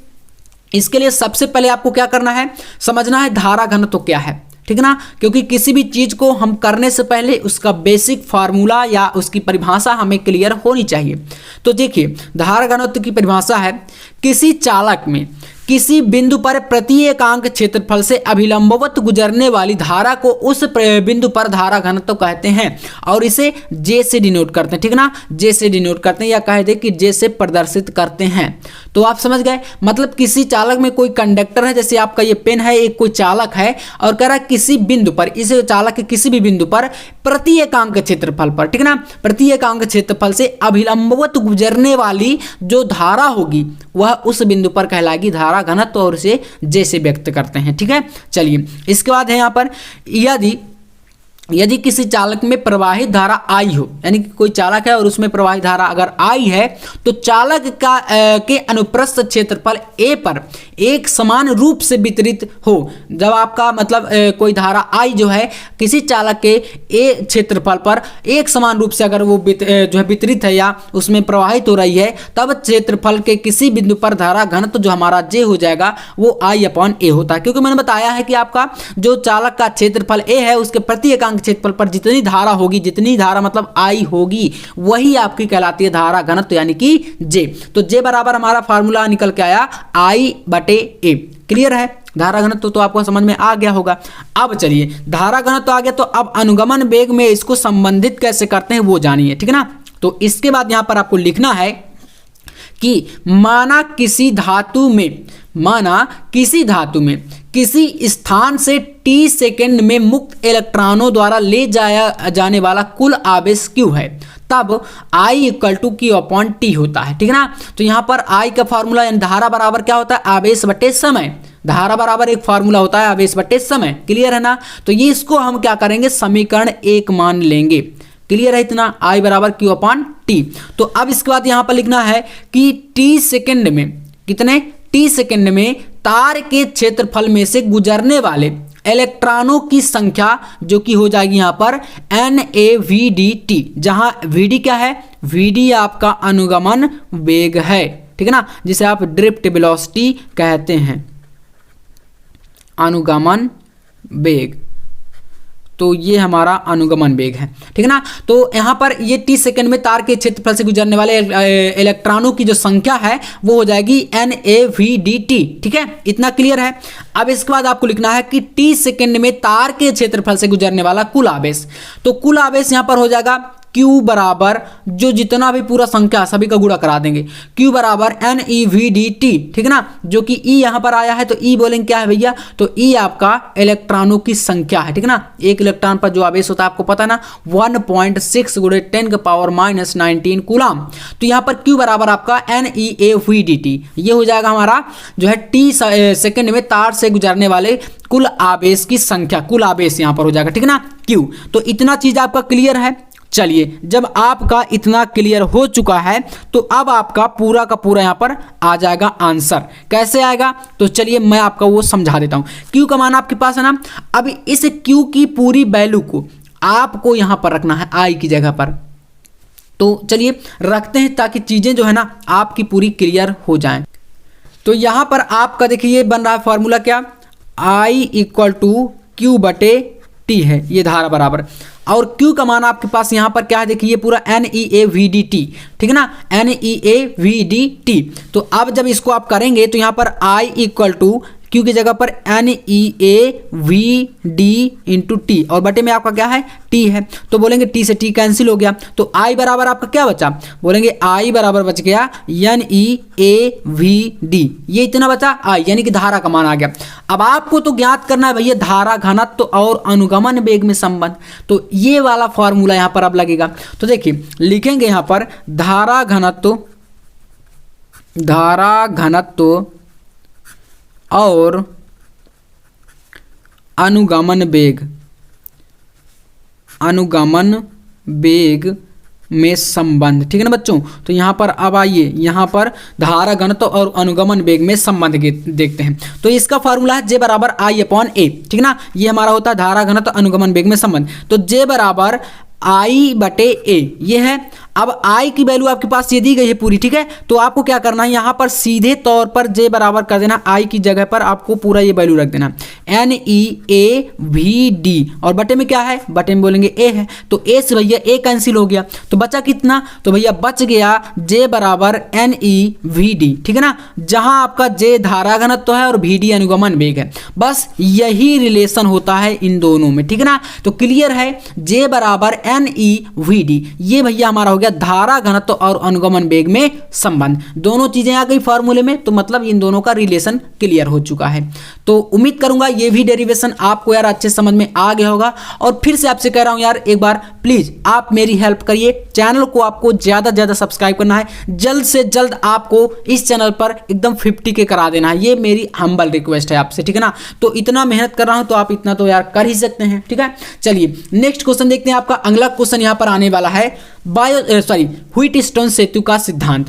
इसके लिए सबसे पहले आपको क्या करना है, समझना है धारा घनत्व क्या है, ठीक है ना, क्योंकि किसी भी चीज को हम करने से पहले उसका बेसिक फार्मूला या उसकी परिभाषा हमें क्लियर होनी चाहिए। तो देखिए धारा घनत्व की परिभाषा है, किसी चालक में किसी बिंदु पर प्रति एकांक क्षेत्रफल से अभिलंबवत गुजरने वाली धारा को उस बिंदु पर धारा घनत्व कहते हैं और इसे J से डिनोट करते हैं, ठीक है ना, J से डिनोट करते हैं या कह दे कि J से प्रदर्शित करते हैं। तो आप समझ गए, मतलब किसी चालक में कोई कंडक्टर है, जैसे आपका ये पेन है, एक कोई चालक है और कह रहा है किसी बिंदु पर, इस चालक के किसी भी बिंदु पर प्रति एकांक क्षेत्रफल पर, ठीक है ना, प्रति एकांक क्षेत्रफल से अभिलंबवत गुजरने वाली जो धारा होगी वह उस बिंदु पर कहलाएगी धारा घनत्व और उसे J से व्यक्त करते हैं, ठीक है। चलिए इसके बाद है यहाँ पर, यदि यदि किसी चालक में प्रवाहित धारा आई हो, यानी कि कोई चालक है और उसमें प्रवाहित धारा अगर आई है, तो चालक का के अनुप्रस्थ क्षेत्रफल ए पर एक समान रूप से वितरित हो। जब आपका मतलब कोई धारा आई जो है किसी चालक के ए क्षेत्रफल पर एक समान रूप से अगर वो जो है वितरित है या उसमें प्रवाहित हो रही है, तब क्षेत्रफल के किसी बिंदु पर धारा घनत्व जो हमारा जे हो जाएगा वो I/A होता है। क्योंकि मैंने बताया है कि आपका जो चालक का क्षेत्रफल ए है उसके प्रति एकांक क्षेत्रफल पर जितनी धारा होगी, जितनी धारा मतलब आई होगी, वही आपकी कहलाती है धारा घनत्व यानी कि जे। तो जे बराबर हमारा फार्मूला निकल के आया I/A। क्लियर है? धारा घनत्व तो आपको समझ में आ गया होगा। अब चलिए धारा घनत्व आ गया, तो अब अनुगमन वेग में इसको संबंधित कैसे करते हैं वो जानिए, ठीक है ना। तो इसके बाद यहां पर आपको लिखना है कि माना किसी धातु में किसी स्थान से t सेकेंड में मुक्त इलेक्ट्रॉनों द्वारा ले जाया जाने वाला कुल आवेश q है, तब I = Q/T होता है, ठीक है ना। तो यहाँ पर I का फार्मूला यानी धारा बराबर क्या होता है, आवेश बटे समय। धारा बराबर एक फार्मूला होता है आवेश बटे समय। क्लियर है ना। तो ये इसको हम क्या करेंगे, समीकरण 1 मान लेंगे। क्लियर है इतना, I = Q/T। तो अब इसके बाद यहाँ पर लिखना है कि t सेकेंड में, कितने t सेकेंड में तार के क्षेत्रफल में से गुजरने वाले इलेक्ट्रॉनों की संख्या जो कि हो जाएगी यहाँ पर NAVDT, जहां VD क्या है, VD आपका अनुगमन वेग है, ठीक है ना, जिसे आप ड्रिफ्ट वेलोसिटी कहते हैं, अनुगमन वेग। तो ये हमारा अनुगमन वेग है, ठीक है ना। तो यहाँ पर ये t सेकेंड में तार के क्षेत्रफल से गुजरने वाले इलेक्ट्रॉनों की जो संख्या है वो हो जाएगी NAVDT, ठीक है। इतना क्लियर है। अब इसके बाद आपको लिखना है कि t सेकेंड में तार के क्षेत्रफल से गुजरने वाला कुल आवेश। तो कुल आवेश यहाँ पर हो जाएगा Q बराबर जो जितना भी पूरा संख्या सभी का गुणा करा देंगे, Q बराबर NEVDT, ठीक है ना। जो कि E यहाँ पर आया है तो E बोलेंगे क्या है भैया, तो E आपका इलेक्ट्रॉनों की संख्या है, ठीक है ना। एक इलेक्ट्रॉन पर जो आवेश होता है आपको पता है ना, 1.6 × 10⁻⁻19 कूलम। तो यहाँ पर Q बराबर आपका NEAVDT, ये हो जाएगा हमारा जो है t सेकेंड में तार से गुजरने वाले कुल आवेश की संख्या, कुल आवेश यहाँ पर हो जाएगा, ठीक है ना, Q। तो इतना चीज आपका क्लियर है। चलिए जब आपका इतना क्लियर हो चुका है तो अब आपका पूरा का पूरा यहाँ पर आ जाएगा आंसर। कैसे आएगा, तो चलिए मैं आपका वो समझा देता हूँ। Q का मान आपके पास है ना, अब इस Q की पूरी वैल्यू को आपको यहाँ पर रखना है I की जगह पर। तो चलिए रखते हैं ताकि चीज़ें जो है ना आपकी पूरी क्लियर हो जाएं। तो यहाँ पर आपका देखिए बन रहा है फॉर्मूला क्या, I = Q/T है, ये धारा बराबर, और Q का मान आपके पास यहाँ पर क्या है, देखिए ये पूरा NEAVDT, ठीक है ना, NEAVDT। तो अब जब इसको आप करेंगे तो यहाँ पर I = Q की जगह पर NEAVD × T और बटे में आपका क्या है T है। तो बोलेंगे T से T कैंसिल हो गया, तो I बराबर आपका क्या बचा, बोलेंगे I बराबर बच गया NEAVD, ये इतना बचा I, यानी कि धारा का मान आ गया। अब आपको तो ज्ञात करना है भैया धारा घनत्व और अनुगमन वेग में संबंध, तो ये वाला फॉर्मूला यहाँ पर अब लगेगा। तो देखिए लिखेंगे यहाँ पर धारा घनत्व और अनुगमन वेग में संबंध, ठीक है ना बच्चों। तो यहाँ पर अब आइए यहाँ पर धारा घनत्व और अनुगमन वेग में संबंध देखते हैं। तो इसका फार्मूला है J = I/A, ठीक है ना, ये हमारा होता है धारा घनत्व अनुगमन वेग में संबंध। तो J = I/A ये है। अब I की वैल्यू आपके पास ये दी गई है पूरी, ठीक है। तो आपको क्या करना है, यहाँ पर सीधे तौर पर J बराबर कर देना, I की जगह पर आपको पूरा ये वैल्यू रख देना NEAVD, और बटे में क्या है, बटे में बोलेंगे A है। तो A से भैया A कैंसिल हो गया, तो बचा कितना, तो भैया बच गया J = NEVD, ठीक है ना, जहां आपका J धारा घनत्व है और VD अनुगमन वेग है। बस यही रिलेशन होता है इन दोनों में, ठीक है ना। तो क्लियर है, J = NEVD, ये भैया हमारा हो गया गया धारा घनत्व और अनुगमन वेग में संबंध। दोनों चीजें आ गई फॉर्मूले में, तो मतलब इन दोनों का रिलेशन क्लियर हो चुका है। तो उम्मीद करूंगा ये भी डेरिवेशन आपको यार अच्छे समझ में आ गया होगा। और फिर से आपसे कह रहा हूं यार, एक बार प्लीज आप मेरी हेल्प करिए, चैनल को आपको ज्यादा से ज्यादा सब्सक्राइब करना है, जल्द से जल्द आपको इस चैनल पर एकदम 50 के करा देना है, ये मेरी हम्बल रिक्वेस्ट है आपसे, ठीक है ना। तो इतना मेहनत कर रहा हूं तो आप इतना तो यार कर ही सकते हैं, ठीक है। चलिए नेक्स्ट क्वेश्चन देखते हैं। आपका अगला क्वेश्चन यहां पर आने वाला है व्हीटस्टोन सेतु का सिद्धांत।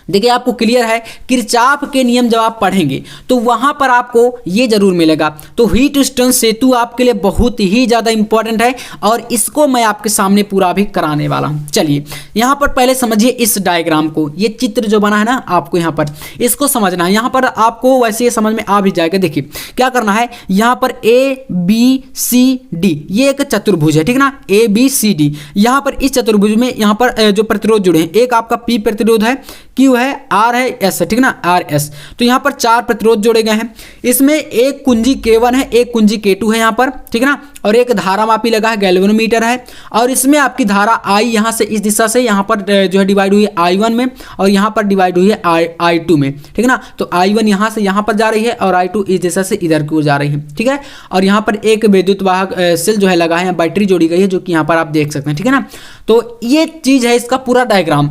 देखिए आपको क्लियर है, किरचॉफ के नियम जब आप पढ़ेंगे तो वहां पर आपको ये जरूर मिलेगा। तो व्हीटस्टोन सेतु आपके लिए बहुत ही ज्यादा इंपॉर्टेंट है और इसको मैं आपके सामने पूरा भी कराने वाला हूं। चलिए यहां पर पहले समझिए इस डायग्राम को, ये चित्र जो बना है ना, आपको यहां पर इसको समझना है। यहां पर आपको वैसे ये समझ में आ भी जाएगा। देखिए क्या करना है, यहां पर ABCD ये एक चतुर्भुज है, ठीक है ना, ABCD। यहां पर इस चतुर्भुज में यहां पर जो प्रतिरोध जुड़े हैं, एक आपका P प्रतिरोध है, Q है, R है, S है, ठीक है ना, RS। तो यहाँ पर 4 प्रतिरोध जोड़े गए हैं। इसमें एक कुंजी K1 है, एक कुंजी K2 है यहाँ पर, ठीक है ना, और एक धारा मापी लगा है, गैल्वेनोमीटर है। और इसमें आपकी धारा I यहाँ से इस दिशा से यहाँ पर जो है डिवाइड हुई है I1 में, और यहाँ पर डिवाइड हुई है I2 में, ठीक है ना। तो I1 यहाँ से यहाँ पर जा रही है और I2 इस दिशा से इधर की ओर जा रही है, ठीक है। और यहाँ पर एक विद्युत वाहक सेल जो है लगा है, बैटरी जोड़ी गई है, जो कि यहाँ पर आप देख सकते हैं, ठीक है ना। तो ये चीज है इसका पूरा डायग्राम।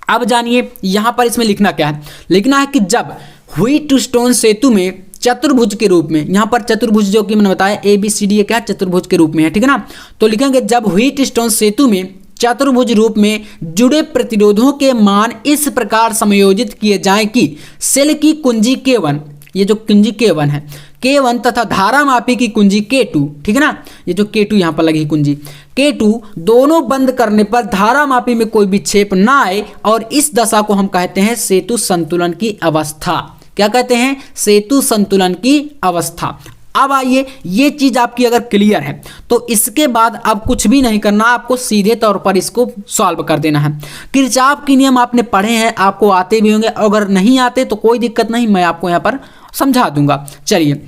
अब जानिए यहां पर इसमें लिखना क्या है, लिखना है कि जब व्हीटस्टोन सेतु में चतुर्भुज के रूप में, यहां पर चतुर्भुज जो कि मैंने बताया ABCD क्या चतुर्भुज के रूप में है, ठीक है ना। तो लिखेंगे जब व्हीटस्टोन सेतु में चतुर्भुज रूप में जुड़े प्रतिरोधों के मान इस प्रकार समायोजित किए जाएं कि सेल की कुंजी K1, ये जो कुंजी K1 है, K1 तथा धारा मापी की कुंजी K2, ठीक है ना, ये जो K2 यहां पर लगी कुंजी K2 दोनों बंद करने पर धारा मापी में कोई विक्षेप ना आए, और इस दशा को हम कहते हैं सेतु संतुलन की अवस्था। क्या कहते हैं? सेतु संतुलन की अवस्था। अब आइए, ये चीज आपकी अगर क्लियर है तो इसके बाद अब कुछ भी नहीं करना, आपको सीधे तौर पर इसको सॉल्व कर देना है। किरचॉफ के नियम आपने पढ़े हैं, आपको आते भी होंगे, अगर नहीं आते तो कोई दिक्कत नहीं, मैं आपको यहाँ पर समझा दूंगा। चलिए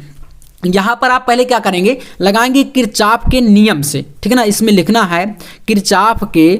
यहां पर आप पहले क्या करेंगे, लगाएंगे किरचॉफ के नियम से, ठीक है ना। इसमें लिखना है किरचॉफ के,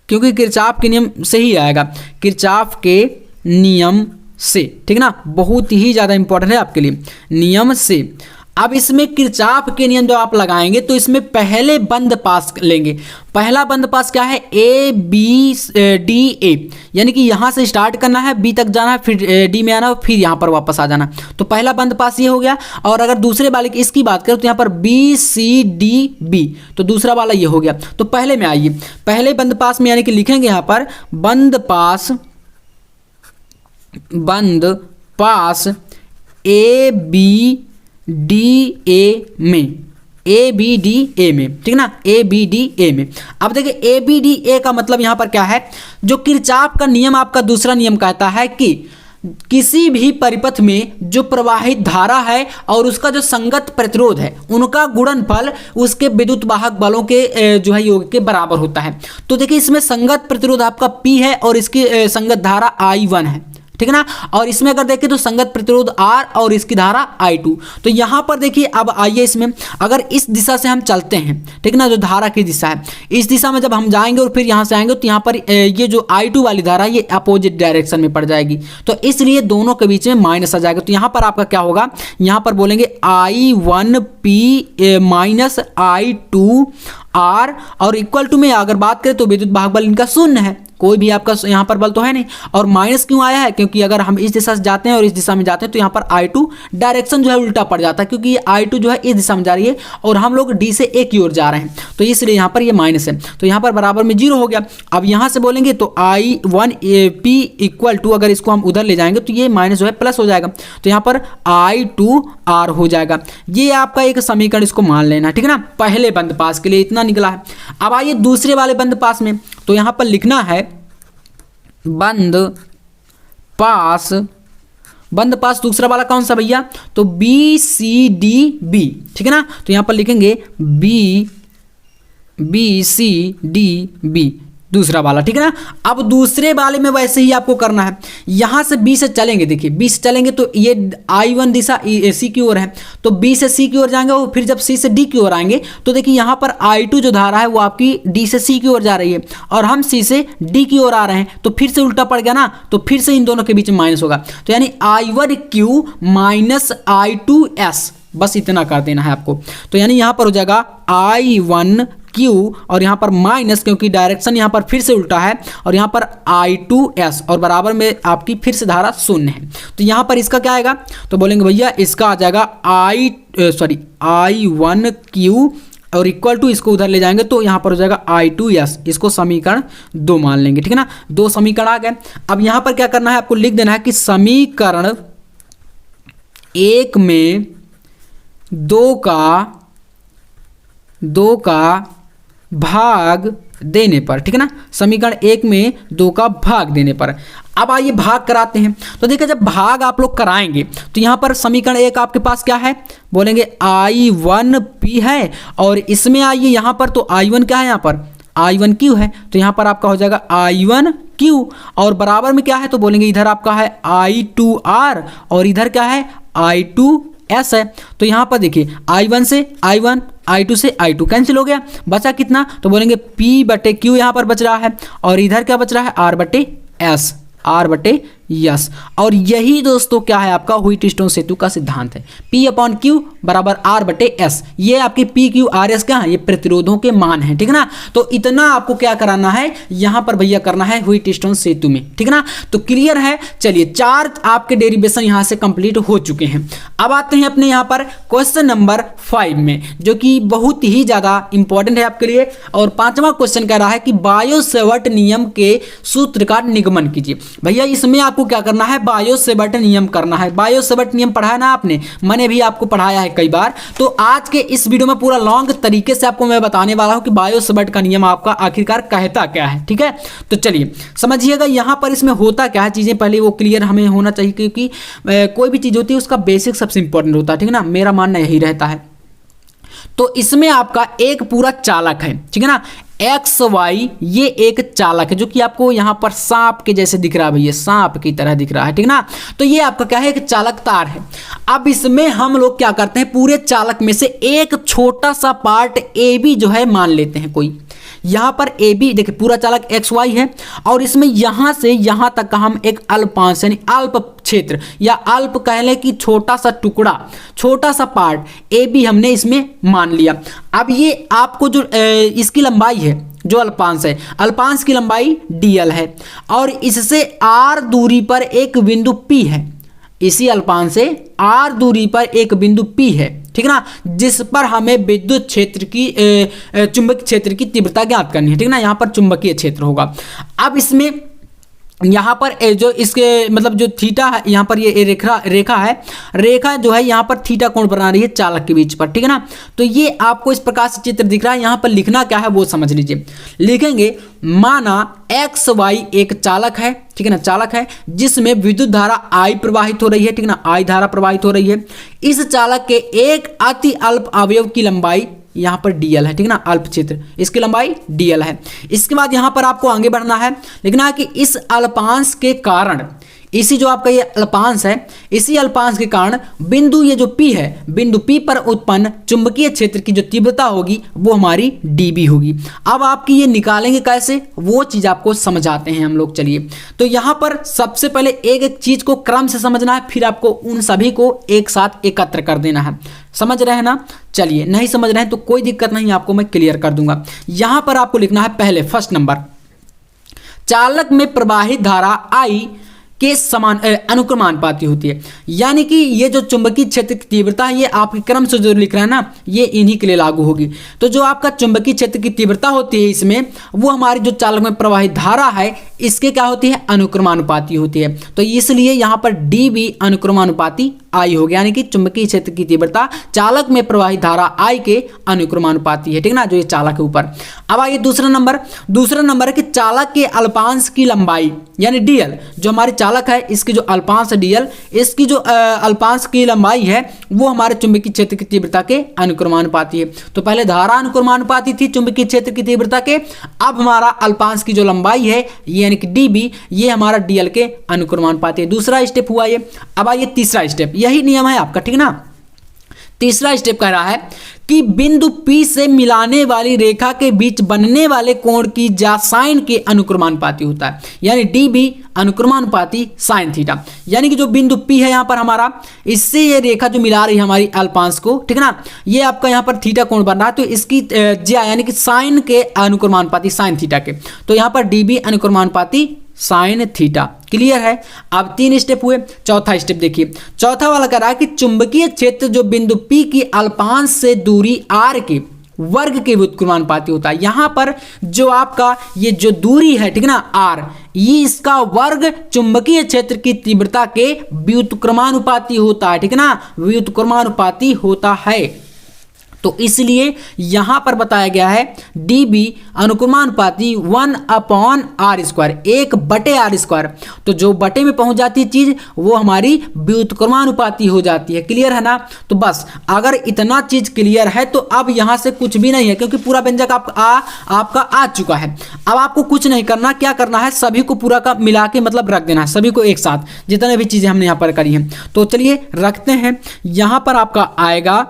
क्योंकि किरचॉफ के नियम से ही आएगा, किरचॉफ के नियम से, ठीक है ना, बहुत ही ज्यादा इंपॉर्टेंट है आपके लिए, नियम से। अब इसमें किरचॉफ के नियम जो आप लगाएंगे तो इसमें पहले बंद पास लेंगे। पहला बंद पास क्या है? ABDA, यानी कि यहां से स्टार्ट करना है, B तक जाना है, फिर D में आना, फिर यहां पर वापस आ जाना। तो पहला बंद पास ये हो गया। और अगर दूसरे वाले की इसकी बात करें तो यहां पर BCDB, तो दूसरा वाला ये हो गया। तो पहले में आइए, पहले बंद पास में यानी कि लिखेंगे यहां पर बंद पास ABDA में, ABDA में, ठीक है ना, ABDA में। अब देखिए ABDA का मतलब यहां पर क्या है, जो किरचॉफ का नियम आपका दूसरा नियम कहता है कि किसी भी परिपथ में जो प्रवाहित धारा है और उसका जो संगत प्रतिरोध है, उनका गुणनफल उसके विद्युत वाहक बलों के जो है योग के बराबर होता है। तो देखिए इसमें संगत प्रतिरोध आपका P है और इसकी संगत धारा I1 है, ठीक है ना। और इसमें अगर देखें तो संगत प्रतिरोध R और इसकी धारा I2। तो यहां पर देखिए, अब आइए इसमें अगर इस दिशा से हम चलते हैं, ठीक है ना, जो धारा की दिशा है, इस दिशा में जब हम जाएंगे और फिर यहां से आएंगे तो यहां पर ये जो I2 वाली धारा ये अपोजिट डायरेक्शन में पड़ जाएगी, तो इसलिए दोनों के बीच में माइनस आ जाएगा। तो यहां पर आपका क्या होगा, यहां पर बोलेंगे I1P माइनस I2R, और इक्वल टू में अगर बात करें तो विद्युत वाहक बल इनका शून्य है, कोई भी आपका यहाँ पर बल तो है नहीं। और माइनस क्यों आया है, क्योंकि अगर हम इस दिशा से जाते हैं और इस दिशा में जाते हैं तो यहाँ पर I2 डायरेक्शन जो है उल्टा पड़ जाता है, क्योंकि ये I2 जो है इस दिशा में जा रही है और हम लोग D से A की ओर जा रहे हैं, तो इसलिए यहाँ पर ये माइनस है। तो यहाँ पर बराबर में 0 हो गया। अब यहाँ से बोलेंगे तो I1P इक्वल टू, अगर इसको हम उधर ले जाएंगे तो ये माइनस जो है प्लस हो जाएगा, तो यहाँ पर I2R हो जाएगा। ये आपका एक समीकरण, इसको मान लेना, ठीक है ना। पहले बंद पास के लिए इतना निकला है। अब आइए दूसरे वाले बंद पास में, तो यहाँ पर लिखना है बंद पास दूसरा वाला कौन सा भैया, तो BCDB, ठीक है ना। तो यहां पर लिखेंगे BCDB, दूसरा वाला, ठीक है ना। अब दूसरे वाले में वैसे ही आपको करना है, यहाँ से बी से चलेंगे, देखिए बी से चलेंगे तो ये I1 दिशा सी की ओर है, तो बी से सी की ओर जाएंगे और फिर जब सी से डी की ओर आएंगे तो देखिए यहाँ पर I2 जो धारा है वो आपकी डी से सी की ओर जा रही है और हम सी से डी की ओर आ रहे हैं, तो फिर से उल्टा पड़ गया ना, तो फिर से इन दोनों के बीच में माइनस होगा, तो यानी I1Q माइनस I2S, बस इतना कर देना है आपको। तो यानी यहाँ पर हो जाएगा I1Q और यहाँ पर माइनस, क्योंकि डायरेक्शन यहाँ पर फिर से उल्टा है, और यहाँ पर I2S और बराबर में आपकी फिर से धारा शून्य है। तो यहाँ पर इसका क्या आएगा, तो बोलेंगे भैया इसका आ जाएगा I1Q और इक्वल टू, इसको उधर ले जाएंगे तो यहाँ पर हो जाएगा I2S, इसको समीकरण 2 मान लेंगे, ठीक है ना। 2 समीकरण आ गए। अब यहाँ पर क्या करना है, आपको लिख देना है कि समीकरण 1 में 2 का भाग देने पर, ठीक है ना, समीकरण 1 में 2 का भाग देने पर। अब आइए भाग कराते हैं, तो देखिए जब भाग आप लोग कराएंगे तो यहाँ पर समीकरण 1 आपके पास क्या है, बोलेंगे I1P है, और इसमें आइए यहाँ पर तो I1 क्या है, यहाँ पर I1Q है, तो यहाँ पर आपका हो जाएगा I1Q और बराबर में क्या है, तो बोलेंगे इधर आपका है I2R और इधर क्या है I2S है। तो यहाँ पर देखिए I1 से I1, I2 से I2 कैंसिल हो गया, बचा कितना, तो बोलेंगे P/Q यहाँ पर बच रहा है और इधर क्या बच रहा है R/S, R/S। और यही दोस्तों क्या है, आपका व्हीटस्टोन सेतु का सिद्धांत है, P/Q बराबर R/S। ये आपके PQRS क्या है, ये प्रतिरोधों के मान है, ठीक है ना। तो इतना आपको क्या कराना है, यहाँ पर भैया करना है व्हीटस्टोन सेतु में, ठीक है ना। तो क्लियर है। चलिए 4 आपके डेरिवेशन यहाँ से कंप्लीट हो चुके हैं। अब आते हैं अपने यहाँ पर क्वेश्चन नंबर 5 में, जो कि बहुत ही ज़्यादा इंपॉर्टेंट है आपके लिए। और 5वां क्वेश्चन कह रहा है कि बायो-सेवर्ट नियम के सूत्र का निगमन कीजिए। भैया इसमें आपको क्या करना है, बायो-सेवर्ट नियम करना है। बायो-सेवर्ट नियम पढ़ा है ना आपने, मैंने भी आपको पढ़ाया है कई बार। तो आज के इस वीडियो में पूरा लॉन्ग तरीके से आपको मैं बताने वाला हूं कि बायो-सेवर्ट का नियम आपका आखिरकार कहता क्या है, ठीक है। तो चलिए समझिएगा यहाँ पर इसमें होता क्या है, चीज़ें पहले वो क्लियर हमें होना चाहिए, क्योंकि कोई भी चीज़ होती है उसका बेसिक सबसे इंपॉर्टेंट होता है, ठीक है ना, मेरा मानना यही रहता है। तो इसमें आपका एक पूरा चालक है, ठीक है ना, XY ये एक चालक है जो कि आपको यहाँ पर सांप के जैसे दिख रहा है, भैया सांप की तरह दिख रहा है, ठीक ना। तो ये आपका क्या है, एक चालक तार है। अब इसमें हम लोग क्या करते हैं, पूरे चालक में से एक छोटा सा पार्ट AB जो है मान लेते हैं कोई। यहाँ पर AB देखिए पूरा चालक XY है और इसमें यहाँ से यहाँ तक का हम एक अल्पांश यानी अल्प क्षेत्र या अल्प कह लें कि छोटा सा टुकड़ा, छोटा सा पार्ट AB हमने इसमें मान लिया। अब ये आपको जो इसकी लंबाई है, जो अल्पांश है, अल्पांश की लंबाई dl है और इससे r दूरी पर एक बिंदु P है। इसी अल्पांश से r दूरी पर एक बिंदु P है, ठीक है ना, जिस पर हमें विद्युत क्षेत्र की चुंबकीय क्षेत्र की तीव्रता ज्ञात करनी है, ठीक है ना। यहाँ पर चुंबकीय क्षेत्र होगा। अब इसमें यहाँ पर जो इसके मतलब जो थीटा है, यहाँ पर ये रेखा है, रेखा जो है यहाँ पर थीटा कोण बना रही है चालक के बीच पर, ठीक है ना। तो ये आपको इस प्रकार से चित्र दिख रहा है। यहाँ पर लिखना क्या है वो समझ लीजिए। लिखेंगे माना XY एक चालक है, ठीक है ना, चालक है जिसमें विद्युत धारा I प्रवाहित हो रही है, ठीक है ना, I धारा प्रवाहित हो रही है। इस चालक के एक अति अल्प अवयव की लंबाई यहाँ पर dl है, ठीक है ना, अल्प क्षेत्र, इसकी लंबाई dl है। इसके बाद यहाँ पर आपको आगे बढ़ना है, लिखना है कि इस अल्पांश के कारण, इसी जो आपका ये अल्पांश है, इसी अल्पांश के कारण बिंदु ये जो P है, बिंदु P पर उत्पन्न चुंबकीय क्षेत्र की जो तीव्रता होगी वो हमारी dB होगी। अब आपकी ये निकालेंगे कैसे, वो चीज़ आपको समझाते हैं हम लोग। चलिए तो यहाँ पर सबसे पहले एक एक चीज़ को क्रम से समझना है, फिर आपको उन सभी को एक साथ एकत्र कर देना है। समझ रहे हैं ना। चलिए नहीं समझ रहे हैं तो कोई दिक्कत नहीं, आपको मैं क्लियर कर दूंगा। यहाँ पर आपको लिखना है पहले फर्स्ट नंबर, चालक में प्रवाहित धारा I के समान अनुक्रमानुपाती होती है। यानी कि ये जो चुंबकीय क्षेत्र की तीव्रता है ये आपके क्रम से जो लिख रहा है ना, ये इन्हीं के लिए लागू होगी। तो जो आपका चुंबकीय क्षेत्र की तीव्रता होती है इसमें, वो हमारी जो चालक में प्रवाहित धारा है इसके क्या होती है, अनुक्रमानुपाती होती है। तो इसलिए यहाँ पर D भी अनुक्रमानुपाती I हो गया, यानी कि चुंबकीय क्षेत्र की तीव्रता चालक में प्रवाहित धारा I के अनुक्रमानुपाती है, ठीक ना, जो ये चालक के ऊपर। अब आइए दूसरा नंबर है कि चालक के अल्पांश की लंबाई यानी dl, जो हमारे चालक है इसकी जो अल्पांश dl, इसकी जो अल्पांश की लंबाई है वो हमारे चुंबकीय क्षेत्र की तीव्रता के अनुक्रमानुपाती है। तो पहले धारा अनुक्रमानुपाती थी चुंबकीय क्षेत्र की तीव्रता के, अब हमारा अल्पांश की जो लंबाई है यानी कि db, ये हमारा dl के अनुक्रमानुपाती है। दूसरा स्टेप हुआ ये। अब आइए तीसरा स्टेप, यही नियम है आपका, ठीक ना। तीसरा स्टेप कह रहा है कि बिंदु P से मिलाने वाली रेखा के बीच बनने वाले कोण की ज्या साइन के अनुक्रमानुपाती होता है, यानी dB अनुक्रमानुपाती साइन थीटा, यानी कि जो बिंदु P है यहाँ पर हमारा, इससे ये रेखा जो मिला रही है हमारी अल्पांश को, ठीक ना, ये आपका यहाँ पर थीटा कोण बन रहा है, तो इसकी ज्या यानी कि साइन के अनुक्रमानुपाती साइन थीटा के, तो यहाँ पर dB अनुक्रमानुपाती साइन थीटा। क्लियर है। अब 3 स्टेप हुए। चौथा स्टेप देखिए, चौथा वाला कह रहा है कि चुंबकीय क्षेत्र जो बिंदु P की अल्पांश से दूरी r के वर्ग के व्युत्क्रमानुपाती होता है। यहां पर जो आपका ये जो दूरी है, ठीक ना, r, ये इसका वर्ग चुंबकीय क्षेत्र की तीव्रता के व्युत्क्रमानुपाती होता है, ठीक ना, व्युत्क्रमानुपाती होता है। तो इसलिए यहां पर बताया गया है dB अनुक्रमानुपाती 1/r², 1/r²। तो जो बटे में पहुंच जाती है चीज वो हमारी व्युत्क्रमानुपाती हो जाती है। क्लियर है ना। तो बस अगर इतना चीज क्लियर है तो अब यहां से कुछ भी नहीं है, क्योंकि पूरा व्यंजक आपका आ चुका है। अब आपको कुछ नहीं करना, क्या करना है, सभी को पूरा का मिला के मतलब रख देना है, सभी को एक साथ, जितने भी चीजें हमने यहाँ पर करी हैं। तो चलिए रखते हैं। यहां पर आपका आएगा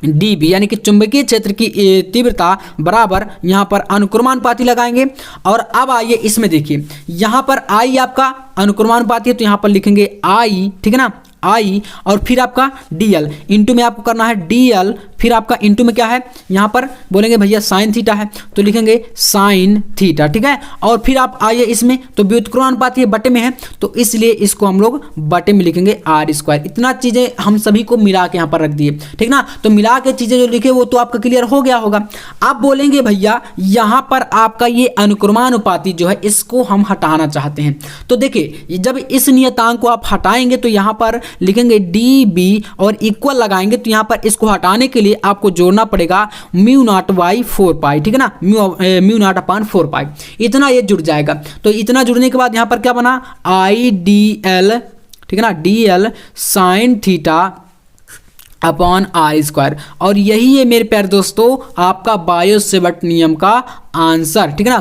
dB यानी कि चुंबकीय क्षेत्र की तीव्रता बराबर, यहाँ पर अनुक्रमानुपाती लगाएंगे। और अब आइए इसमें देखिए, यहाँ पर I आपका अनुक्रमानुपाती है, तो यहाँ पर लिखेंगे I, ठीक है ना, I, और फिर आपका dl, इंटू में आपको करना है dl, फिर आपका इंटू में क्या है, यहाँ पर बोलेंगे भैया साइन थीटा है, तो लिखेंगे साइन थीटा, ठीक है। और फिर आप आइए इसमें, तो व्युत्क्रमानुपाती है, बटे में है, तो इसलिए इसको हम लोग बटे में लिखेंगे r²। इतना चीजें हम सभी को मिला के यहाँ पर रख दिए, ठीक ना। तो मिला के चीजें जो लिखे वो तो आपका क्लियर हो गया होगा। आप बोलेंगे भैया यहाँ पर आपका ये अनुक्रमानुपाती जो है इसको हम हटाना चाहते हैं। तो देखिए जब इस नियतांक को आप हटाएंगे तो यहाँ पर लिखेंगे dB और इक्वल लगाएंगे, तो यहाँ पर इसको हटाने के लिए आपको जोड़ना पड़ेगा μ0/4π, ठीक है ना, μ0/4π, इतना ये जुड़ जाएगा। तो इतना जुड़ने के बाद यहाँ पर क्या बना, IDL, ठीक है ना, dl sine theta upon r²। और यही है मेरे प्यारे दोस्तों आपका बायो-सेवर्ट नियम का आंसर, ठीक है ना।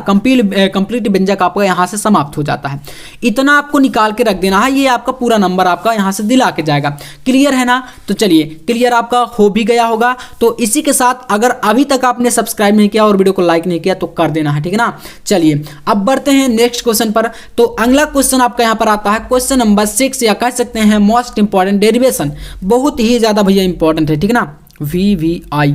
कंप्लीट व्यंजक आपका यहाँ से समाप्त हो जाता है। इतना आपको निकाल के रख देना है, ये आपका पूरा नंबर आपका यहाँ से दिला के जाएगा। क्लियर है ना। तो चलिए क्लियर आपका हो भी गया होगा। तो इसी के साथ अगर अभी तक आपने सब्सक्राइब नहीं किया और वीडियो को लाइक नहीं किया तो कर देना है, ठीक है ना। चलिए अब बढ़ते हैं नेक्स्ट क्वेश्चन पर। तो अगला क्वेश्चन आपका यहाँ पर आता है क्वेश्चन नंबर 6, या कह सकते हैं मोस्ट इंपॉर्टेंट डेरिवेशन, बहुत ही ज्यादा भैया इंपॉर्टेंट है, ठीक है ना, VVI।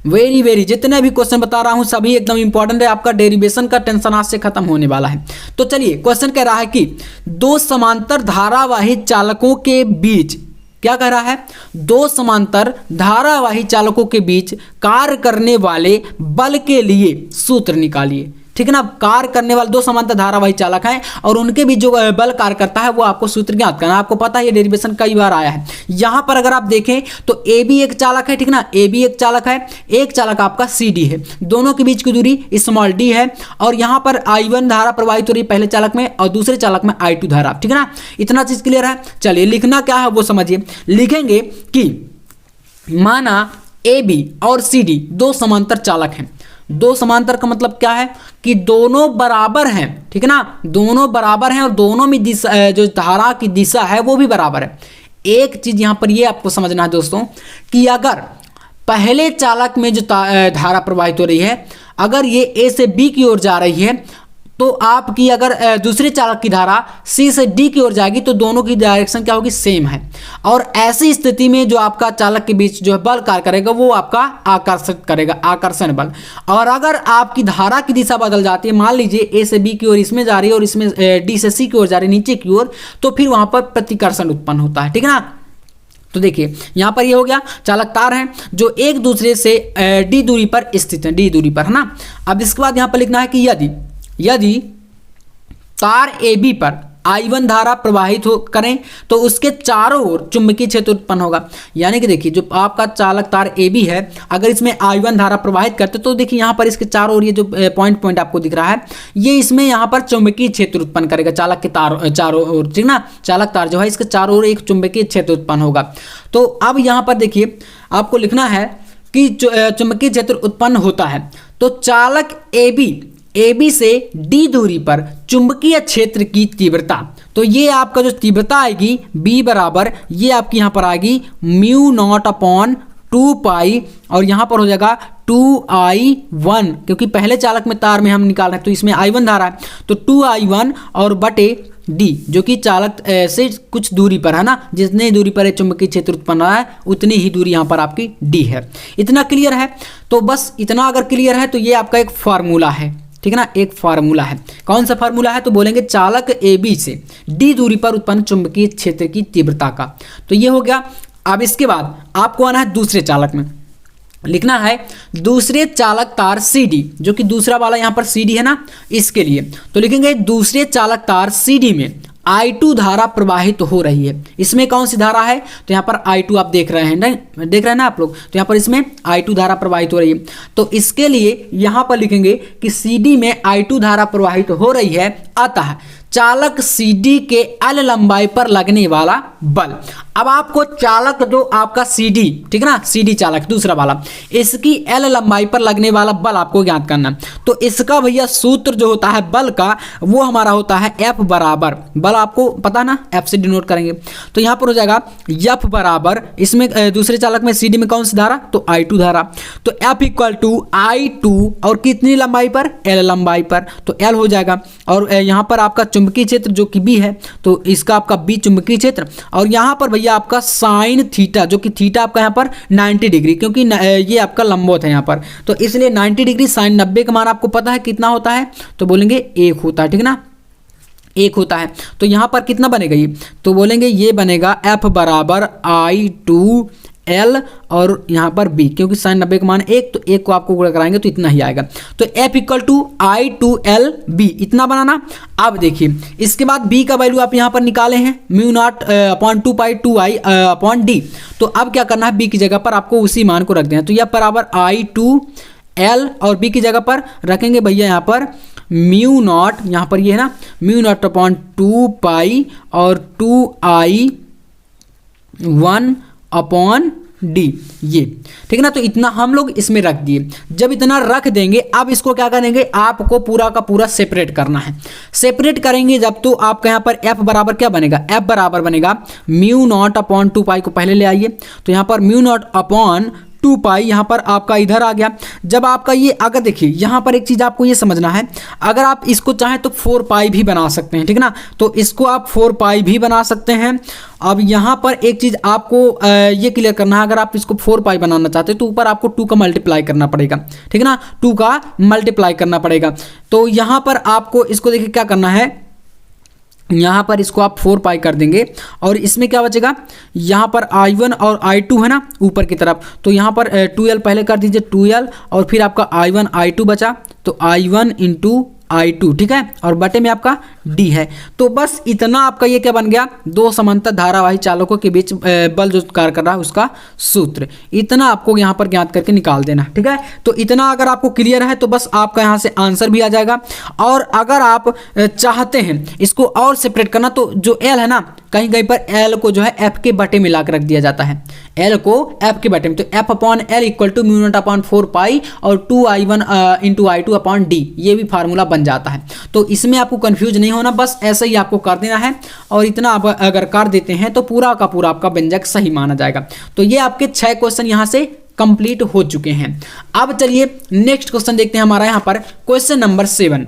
वेरी जितने भी क्वेश्चन बता रहा हूं सभी एकदम इंपॉर्टेंट है। आपका डेरिवेशन का टेंशन आज से खत्म होने वाला है। तो चलिए क्वेश्चन कह रहा है कि दो समांतर धारावाही चालकों के बीच, क्या कह रहा है, दो समांतर धारावाही चालकों के बीच कार्य करने वाले बल के लिए सूत्र निकालिए, ठीक है ना। कार्य करने वाले दो समांतर धारावाही चालक हैं और उनके भी जो बल कार्य करता है वो आपको सूत्र ज्ञात करना है। आपको पता है ये डेरिवेशन कई बार आया है। यहां पर अगर आप देखें तो AB एक चालक है, ठीक ना, AB एक चालक है, एक चालक आपका CD है, दोनों के बीच की दूरी स्मॉल d है, और यहां पर I1 धारा प्रवाहित हो रही है पहले चालक में और दूसरे चालक में I2 धारा, ठीक है ना। इतना चीज क्लियर है। चलिए लिखना क्या है वो समझिए। लिखेंगे कि माना AB और CD दो समांतर चालक हैं। दो समांतर का मतलब क्या है कि दोनों बराबर हैं, ठीक है ना, दोनों बराबर हैं और दोनों में दिशा, जो धारा की दिशा है वो भी बराबर है। एक चीज यहां पर ये आपको समझना है दोस्तों कि अगर पहले चालक में जो धारा प्रवाहित हो रही है, अगर ये A से B की ओर जा रही है, तो आपकी अगर दूसरे चालक की धारा C से D की ओर जाएगी तो दोनों की डायरेक्शन क्या होगी, सेम है। और ऐसी स्थिति में जो आपका चालक के बीच जो है बल कार्य करेगा वो आपका आकर्षित करेगा, आकर्षण बल। और अगर आपकी धारा की दिशा बदल जाती है, मान लीजिए A से B की ओर इसमें जा रही है और इसमें D से C की ओर जा रही है नीचे की ओर, तो फिर वहां पर प्रतिकर्षण उत्पन्न होता है, ठीक है ना। तो देखिए यहां पर ये हो गया, चालक तार हैं जो एक दूसरे से D दूरी पर स्थित है, D दूरी पर, है ना। अब इसके बाद यहां पर लिखना है कि यदि तार AB पर I1 धारा प्रवाहित हो करें तो उसके चारों ओर चुंबकीय क्षेत्र उत्पन्न होगा। यानी कि देखिए जो आपका चालक तार AB है, अगर इसमें I1 धारा प्रवाहित करते तो देखिए यहाँ पर इसके चारों ओर ये जो पॉइंट आपको दिख रहा है, ये इसमें यहाँ पर चुंबकीय क्षेत्र उत्पन्न करेगा। चालक के तार चारों ओर, ठीक ना, चालक तार जो है इसके चारों ओर एक चुंबकीय क्षेत्र उत्पन्न होगा। तो अब यहाँ पर देखिए आपको लिखना है कि चुंबकीय क्षेत्र उत्पन्न होता है तो चालक AB से D दूरी पर चुंबकीय क्षेत्र की तीव्रता, तो ये आपका जो तीव्रता आएगी B बराबर ये आपकी यहाँ पर आएगी म्यू नॉट अपॉन 2 पाई और यहाँ पर हो जाएगा 2I1, क्योंकि पहले चालक में तार में हम निकाल रहे हैं तो इसमें I1 धारा है, तो 2I1 और बटे D जो कि चालक से कुछ दूरी पर है ना, जितनी दूरी पर चुंबकीय क्षेत्र उत्पन्न है उतनी ही दूरी यहाँ पर आपकी D है। इतना क्लियर है? तो बस इतना अगर क्लियर है तो ये आपका एक फार्मूला है, ठीक है ना, एक फार्मूला है। कौन सा फार्मूला है? तो बोलेंगे चालक AB से D दूरी पर उत्पन्न चुंबकीय क्षेत्र की तीव्रता का। तो ये हो गया। अब इसके बाद आपको आना है दूसरे चालक में, लिखना है दूसरे चालक तार CD, जो कि दूसरा वाला यहाँ पर CD है ना, इसके लिए तो लिखेंगे दूसरे चालक तार CD में I2 धारा प्रवाहित हो रही है। इसमें कौन सी धारा है? तो यहाँ पर I2 आप देख रहे हैं ना आप लोग, तो यहाँ पर इसमें I2 धारा प्रवाहित हो रही है। तो इसके लिए यहाँ पर लिखेंगे कि CD में I2 धारा प्रवाहित हो रही है, अतः चालक CD के L लंबाई पर लगने वाला बल। अब आपको चालक जो आपका CD, ठीक है ना, CD चालक दूसरा वाला, इसकी L लंबाई पर लगने वाला बल आपको ज्ञात करना। तो इसका भैया सूत्र जो होता है बल का वो हमारा होता है F बराबर, बल आपको पता ना, F से डिनोट करेंगे। तो यहाँ पर हो जाएगा F बराबर, इसमें दूसरे चालक में CD में कौन सी धारा? तो I2 धारा। तो F इक्वल टू I2 और कितनी लंबाई पर? L लंबाई पर, तो L हो जाएगा। और यहाँ पर आपका चुंबकीय क्षेत्र जो कि B है, तो इसका आपका B चुंबकीय क्षेत्र, और यहाँ पर भैया आपका साइन थीटा, जो कि थीटा आपका यहाँ पर 90 डिग्री, क्योंकि ये आपका लंबवत है यहाँ पर, तो इसलिए 90 डिग्री साइन 90 का मान आपको पता है कितना होता है? तो बोलेंगे 1 होता है, ठीक ना, 1 होता है। तो यहाँ पर कितना बनेगा ये? तो बोलेंगे ये बनेगा F बराबर I2L और यहाँ पर B, क्योंकि साइन 90 का मान 1, तो 1 को आपको गुणा कराएंगे तो इतना ही आएगा। तो F इक्वल टू I2LB इतना बनाना। अब देखिए इसके बाद B का वैल्यू आप यहाँ पर निकाले हैं म्यू नॉट अपॉन 2 पाई 2I अपॉन D। तो अब क्या करना है? B की जगह पर आपको उसी मान को रख देना। तो यह बराबर I2L और B की जगह पर रखेंगे भैया यहाँ पर म्यू नॉट, यहाँ पर ये है ना, म्यू नॉट अपॉन 2 पाई और 2I1 अपॉन D, ये ठीक है ना। तो इतना हम लोग इसमें रख दिए। जब इतना रख देंगे अब इसको क्या करेंगे? आपको पूरा का पूरा सेपरेट करना है। सेपरेट करेंगे जब तो आपका यहाँ पर F बराबर क्या बनेगा? F बराबर बनेगा म्यू नॉट अपॉन 2 पाई को पहले ले आइए, तो यहाँ पर म्यू नॉट अपॉन 2 पाई यहाँ पर आपका इधर आ गया। जब आपका ये, अगर देखिए यहाँ पर एक चीज़ आपको ये समझना है, अगर आप इसको चाहें तो 4 पाई भी बना सकते हैं, ठीक ना, तो इसको आप 4 पाई भी बना सकते हैं। अब यहाँ पर एक चीज़ आपको ये क्लियर करना है, अगर आप इसको 4 पाई बनाना चाहते हैं तो ऊपर आपको 2 का मल्टीप्लाई करना पड़ेगा, ठीक है ना, 2 का मल्टीप्लाई करना पड़ेगा। तो यहाँ पर आपको इसको देखिए क्या करना है, यहाँ पर इसको आप 4 पाई कर देंगे और इसमें क्या बचेगा? यहाँ पर I1 और I2 है ना ऊपर की तरफ, तो यहाँ पर 2L पहले कर दीजिए 2L और फिर आपका I1 I2 बचा, तो I1 इंटू I2, ठीक है, और बटे में आपका D है। तो बस इतना आपका ये क्या बन गया? 2 समांतर धारावाही चालकों के बीच बल जो कार्य कर रहा है उसका सूत्र। इतना आपको यहाँ पर ज्ञात करके निकाल देना, ठीक है। तो इतना अगर आपको क्लियर है तो बस आपका यहाँ से आंसर भी आ जाएगा। और अगर आप चाहते हैं इसको और सेपरेट करना तो जो L है ना, कहीं कहीं पर L को जो है F के बटे में ला कर रख दिया जाता है, L को F के बटे में, तो F upon L equal to mu naught upon 4 pi और 2I1 into I2 upon D, ये भी फार्मूला बन जाता है। तो इसमें आपको कंफ्यूज नहीं होना, बस ऐसे ही आपको कर देना है और इतना आप अगर कर देते हैं तो पूरा का पूरा आपका व्यंजक सही माना जाएगा। तो ये आपके 6 क्वेश्चन यहाँ से कंप्लीट हो चुके हैं। अब चलिए नेक्स्ट क्वेश्चन देखते हैं हमारा यहाँ पर क्वेश्चन नंबर 7।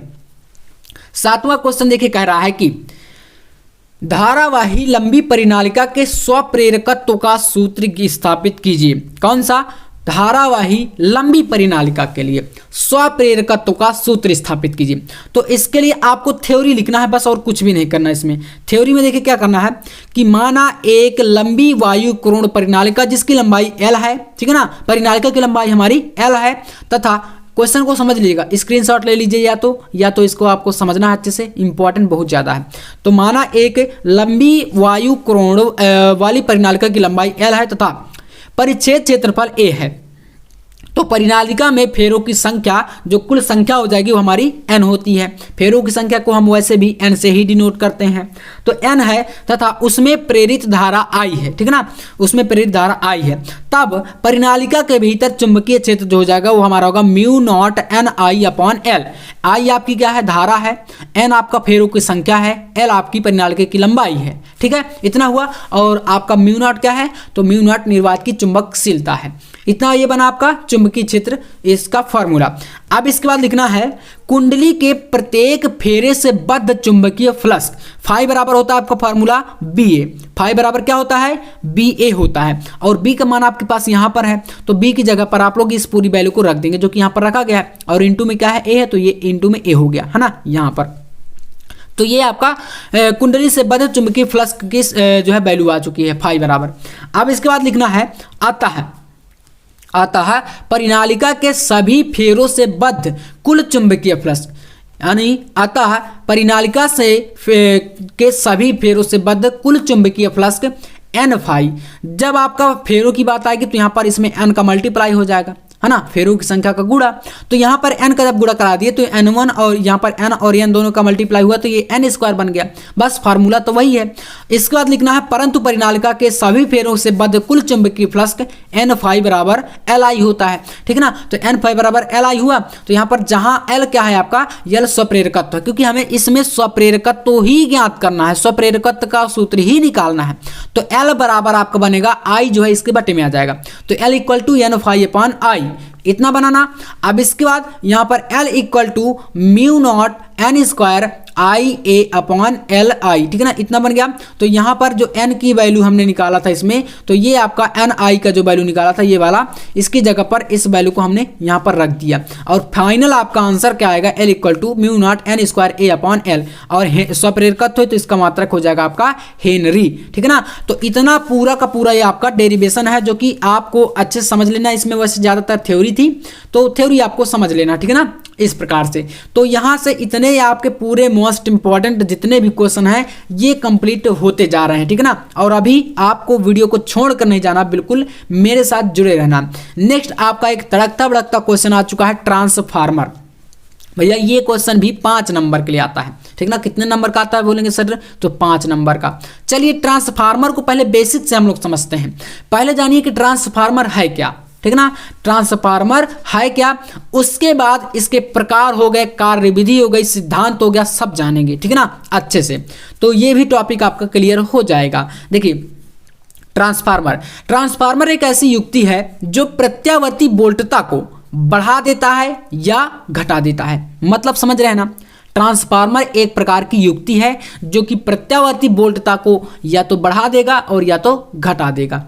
7वां क्वेश्चन देखिए कह रहा है कि धारावाही लंबी परिनालिका के स्वप्रेरकत्व का सूत्र स्थापित कीजिए। कौन सा? धारावाही लंबी परिनालिका के लिए स्वप्रेरकत्व का सूत्र स्थापित कीजिए। तो इसके लिए आपको थ्योरी लिखना है बस, और कुछ भी नहीं करना। इसमें थ्योरी में देखिए क्या करना है कि माना एक लंबी वायु कोण परिनालिका जिसकी लंबाई L है, ठीक है ना, परिनालिका की लंबाई हमारी L है, तथा क्वेश्चन को समझ लीजिएगा, स्क्रीनशॉट ले लीजिए या तो इसको आपको समझना है अच्छे से, इंपॉर्टेंट बहुत ज़्यादा है। तो माना एक लंबी वायु कोण वाली परिनालिका की लंबाई L है तथा परिच्छेद क्षेत्रफल A है, तो परिनालिका में फेरों की संख्या जो कुल संख्या हो जाएगी वो हमारी n होती है। फेरों की संख्या को हम वैसे भी n से ही डिनोट करते हैं। तो n है तथा उसमें प्रेरित धारा I है, ठीक है ना, उसमें प्रेरित धारा I है। तब परिनालिका के भीतर चुंबकीय क्षेत्र जो हो जाएगा वो हमारा होगा म्यू नॉट NI/L। I आपकी क्या है, धारा है, n आपका फेरों की संख्या है, L आपकी परिनालिका की लंबाई है, ठीक है, इतना हुआ। और आपका म्यू नॉट क्या है, तो म्यू नॉट निर्वात की चुंबकशीलता है। इतना ये बना आपका चुंबकीय क्षेत्र, इसका फॉर्मूला। अब इसके बाद लिखना है कुंडली के प्रत्येक फेरे से बद्ध चुंबकीय फ्लक्स फाई बराबर होता है आपका फॉर्मूला BA। फाई बराबर क्या होता है, BA होता है। और B का मान आपके पास यहाँ पर है, तो B की जगह पर आप लोग इस पूरी वैल्यू को रख देंगे जो कि यहाँ पर रखा गया है। और इंटू में क्या है, A है, तो ये इंटू में A हो गया है ना यहाँ पर। तो ये आपका कुंडली से बद्ध चुंबकीय फ्लक्स की जो है वैल्यू आ चुकी है फाई बराबर। अब इसके बाद लिखना है अतः परिनालिका के सभी फेरों से बद्ध कुल चुंबकीय फ्लक्स, यानी अतः परिनालिका से के सभी फेरों से बद्ध कुल चुंबकीय फ्लक्स n फाई। जब आपका फेरों की बात आएगी तो यहाँ पर इसमें n का मल्टीप्लाई हो जाएगा, है ना, फेरों की संख्या का गुणा। तो यहाँ पर n का जब गुणा करा दिए तो n1 और यहाँ पर n और n दोनों का मल्टीप्लाई हुआ तो ये n² बन गया। बस फार्मूला तो वही है। इसके बाद लिखना है परंतु परिनालिका के सभी फेरों से बद्ध कुल चुंबकीय फ्लक्स n फाई बराबर Li होता है, ठीक है ना। तो n फाई बराबर Li हुआ, तो यहाँ पर जहाँ L क्या है आपका, L स्वप्रेरकत्व है, क्योंकि हमें इसमें स्वप्रेरकत्व ही ज्ञात करना है, स्वप्रेरकत्व का सूत्र ही निकालना है। तो L बराबर आपका बनेगा I जो है इसके बटे में आ जाएगा, तो L equal to n phi upon I, इतना बनाना। अब इसके बाद यहाँ पर L equal to mu naught n² IA/Li, ठीक है ना, इतना बन गया। तो यहाँ पर जो n की वैल्यू हमने निकाला था इसमें, तो ये आपका Ni का जो वैल्यू निकाला था ये वाला, इसकी जगह पर इस वैल्यू को हमने यहाँ पर रख दिया। और फाइनल आपका आंसर क्या आएगा, L equal to mu naught n² A/L। और स्वप्रेरकत्व हो तो इसका मात्रक हो जाएगा आपका हेनरी, ठीक है ना। तो इतना पूरा का पूरा ये आपका डेरिवेशन है जो कि आपको अच्छे से समझ लेना। इसमें वैसे ज़्यादातर थ्योरी थी, तो थ्योरी आपको समझ लेना, ठीक है ना, इस प्रकार से। तो यहाँ से इतने आपके पूरे मोस्ट इंपॉर्टेंट जितने भी क्वेश्चन हैं ये कंप्लीट होते जा रहे हैं, ठीक है ना। और अभी आपको वीडियो को छोड़ कर नहीं जाना, बिल्कुल मेरे साथ जुड़े रहना। नेक्स्ट आपका एक तड़कता भड़कता क्वेश्चन आ चुका है, ट्रांसफार्मर। भैया ये क्वेश्चन भी 5 नंबर के लिए आता है, ठीक ना। कितने नंबर का आता है बोलेंगे सर, तो 5 नंबर का। चलिए ट्रांसफार्मर को पहले बेसिक से हम लोग समझते हैं। पहले जानिए कि ट्रांसफार्मर है क्या, ठीक ना। ट्रांसफार्मर है क्या, उसके बाद इसके प्रकार हो गए, कार्यविधि हो गई, सिद्धांत हो गया, सब जानेंगे, ठीक है ना, अच्छे से। तो ये भी टॉपिक आपका क्लियर हो जाएगा। देखिए ट्रांसफार्मर एक ऐसी युक्ति है जो प्रत्यावर्ती वोल्टता को बढ़ा देता है या घटा देता है। मतलब समझ रहे हैं ना, ट्रांसफार्मर एक प्रकार की युक्ति है जो कि प्रत्यावर्ती वोल्टता को या तो बढ़ा देगा और या तो घटा देगा।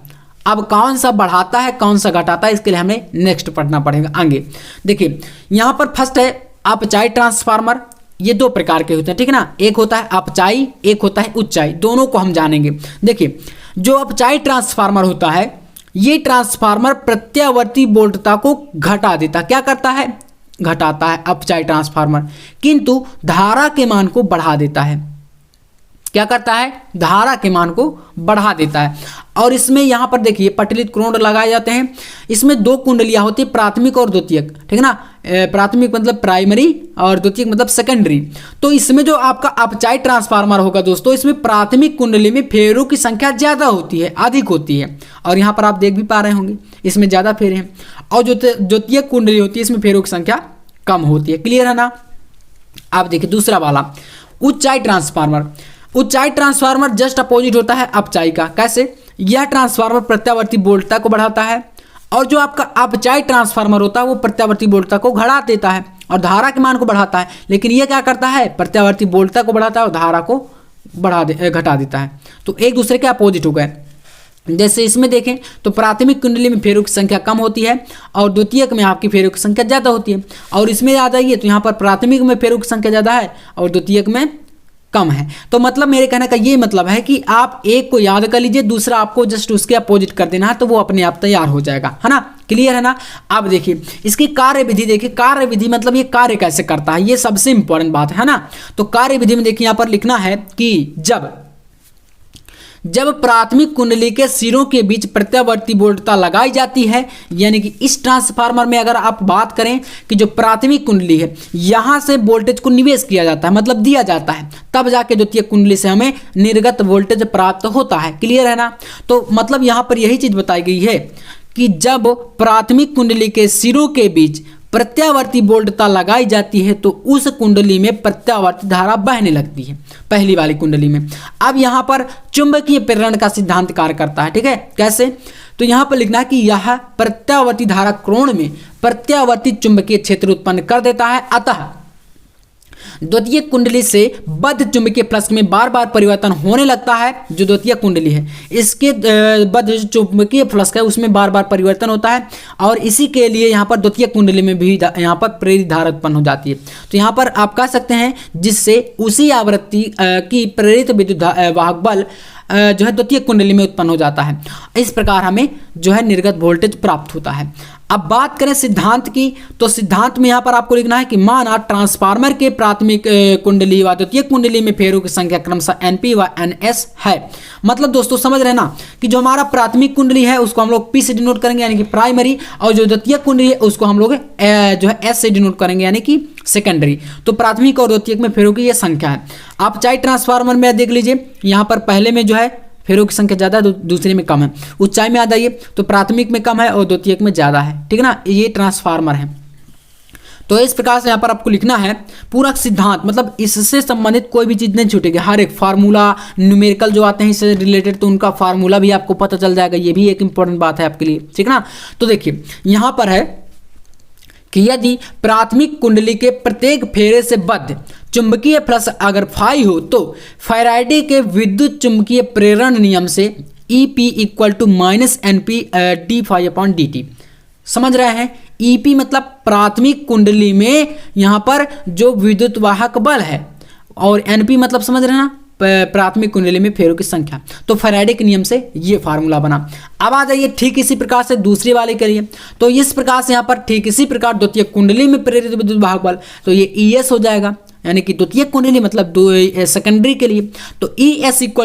अब कौन सा बढ़ाता है कौन सा घटाता है, इसके लिए हमें नेक्स्ट पढ़ना पड़ेगा आगे। देखिए यहाँ पर फर्स्ट है अपचाई ट्रांसफार्मर। ये 2 प्रकार के होते हैं, ठीक है ना। एक होता है अपचाई, एक होता है उच्चाई, दोनों को हम जानेंगे। देखिए जो अपचाई ट्रांसफार्मर होता है, ये ट्रांसफार्मर प्रत्यावर्ती वोल्टता को घटा देता, क्या करता है, घटाता है अपचाई ट्रांसफार्मर, किंतु धारा के मान को बढ़ा देता है। क्या करता है, धारा के मान को बढ़ा देता है। और इसमें यहाँ पर देखिए पटलित कोण लगाए जाते हैं। इसमें 2 कुंडलियाँ होती है, प्राथमिक और द्वितीयक, ठीक है ना। प्राथमिक मतलब प्राइमरी और द्वितीयक मतलब सेकेंडरी। तो इसमें जो आपका अपचाई ट्रांसफार्मर होगा दोस्तों, इसमें प्राथमिक कुंडली में फेरों की संख्या ज़्यादा होती है, अधिक होती है। और यहाँ पर आप देख भी पा रहे होंगे इसमें ज़्यादा फेरे हैं। और जो द्वितीयक कुंडली होती है इसमें फेरों की संख्या कम होती है। क्लियर है ना। आप देखिए दूसरा वाला उच्चाई ट्रांसफार्मर। उच्चाई ट्रांसफार्मर जस्ट अपोजिट होता है अपचाई का। कैसे, यह ट्रांसफार्मर प्रत्यावर्ती वोल्टता को बढ़ाता है और जो आपका अपचाई ट्रांसफार्मर होता है वो प्रत्यावर्ती वोल्टता को घटा देता है और धारा के मान को बढ़ाता है। लेकिन ये क्या करता है, प्रत्यावर्ती वोल्टता को बढ़ाता है और धारा को घटा देता है। तो एक दूसरे के अपोजिट हो गए। जैसे इसमें देखें तो प्राथमिक कुंडली में फेरों की संख्या कम होती है और द्वितीयक में आपकी फेरों की संख्या ज़्यादा होती है। और इसमें आ जाइए तो यहाँ पर प्राथमिक में फेरों की संख्या ज़्यादा है और द्वितीयक में कम है। तो मतलब मेरे कहने का ये मतलब है कि आप एक को याद कर लीजिए, दूसरा आपको जस्ट उसके अपोजिट कर देना है, तो वो अपने आप तैयार हो जाएगा, है ना। क्लियर है ना। अब देखिए इसकी कार्य विधि, देखिए कार्य विधि मतलब ये कार्य कैसे करता है, ये सबसे इंपॉर्टेंट बात है ना। तो कार्य विधि में देखिए यहाँ पर लिखना है कि जब प्राथमिक कुंडली के सिरों के बीच प्रत्यावर्ती वोल्टता लगाई जाती है, यानी कि इस ट्रांसफार्मर में अगर आप बात करें कि जो प्राथमिक कुंडली है यहां से वोल्टेज को निवेश किया जाता है, मतलब दिया जाता है, तब जाके द्वितीय कुंडली से हमें निर्गत वोल्टेज प्राप्त होता है। क्लियर है ना। तो मतलब यहां पर यही चीज बताई गई है कि जब प्राथमिक कुंडली के सिरों के बीच प्रत्यावर्ती वोल्टता लगाई जाती है तो उस कुंडली में प्रत्यावर्ती धारा बहने लगती है, पहली वाली कुंडली में। अब यहां पर चुंबकीय प्रेरण का सिद्धांत कार्य करता है, ठीक है। कैसे, तो यहां पर लिखना है कि यह प्रत्यावर्ती धारा कोण में प्रत्यावर्ती चुंबकीय क्षेत्र उत्पन्न कर देता है, अतः द्वितीय कुंडली से बद्ध चुंबकीय फ्लक्स में बार बार परिवर्तन होने लगता है। जो द्वितीय कुंडली है इसके बद्ध चुंबकीय फ्लक्स है उसमें बार बार परिवर्तन होता है, और इसी के लिए यहाँ पर द्वितीय कुंडली में भी यहाँ पर प्रेरित धारा उत्पन्न हो जाती है। तो यहाँ पर आप कह सकते हैं जिससे उसी आवृत्ति की प्रेरित विद्युत वाहक बल जो है द्वितीय कुंडली में उत्पन्न हो जाता है। इस प्रकार हमें जो है निर्गत वोल्टेज प्राप्त होता है। अब बात करें सिद्धांत की, तो सिद्धांत में यहाँ पर आपको लिखना है कि माना ट्रांसफार्मर के प्राथमिक कुंडली व द्वितीय कुंडली में फेरों की संख्या क्रमशः NP व NS है। मतलब दोस्तों समझ रहे ना कि जो हमारा प्राथमिक कुंडली है उसको हम लोग P से डिनोट करेंगे यानी कि प्राइमरी, और जो द्वितीय कुंडली है उसको हम लोग जो है S से डिनोट करेंगे यानी कि सेकेंडरी। तो प्राथमिक और द्वितीय में फेरों की ये संख्या है। आप चाहे ट्रांसफार्मर में देख लीजिए, यहाँ पर पहले में जो है फेरों की संख्या ज़्यादा है, दूसरे में कम है। ऊंचाई में आ जाइए तो प्राथमिक में कम है और द्वितीयक में ज़्यादा है, ठीक है ना। ये ट्रांसफार्मर है। तो इस प्रकार से यहाँ पर आपको लिखना है पूरा सिद्धांत, मतलब इससे संबंधित कोई भी चीज़ नहीं छूटेगी। हर एक फार्मूला न्यूमेरिकल जो आते हैं इससे रिलेटेड तो उनका फार्मूला भी आपको पता चल जाएगा। ये भी एक इंपॉर्टेंट बात है आपके लिए, ठीक है ना। तो देखिए यहाँ पर है कि यदि प्राथमिक कुंडली के प्रत्येक फेरे से बद्ध चुंबकीय फ्लक्स अगर फाई हो तो फैराडे के विद्युत चुंबकीय प्रेरण नियम से EP = -NP d∅dt। समझ रहे हैं। EP मतलब प्राथमिक कुंडली में यहाँ पर जो विद्युत वाहक बल है, और NP मतलब समझ रहे हैं ना प्राथमिक कुंडली में फेरों की संख्या। तो फैराडे के नियम से ये फार्मूला बना। अब आ जाइए ठीक इसी प्रकार से दूसरे वाले के लिए। तो इस प्रकार से यहाँ पर ठीक इसी प्रकार द्वितीय कुंडली में प्रेरित विद्युत वाहक बल, तो ये ES हो जाएगा, यानी कि द्वितीय कुंडली मतलब सेकेंडरी के लिए। तो ES =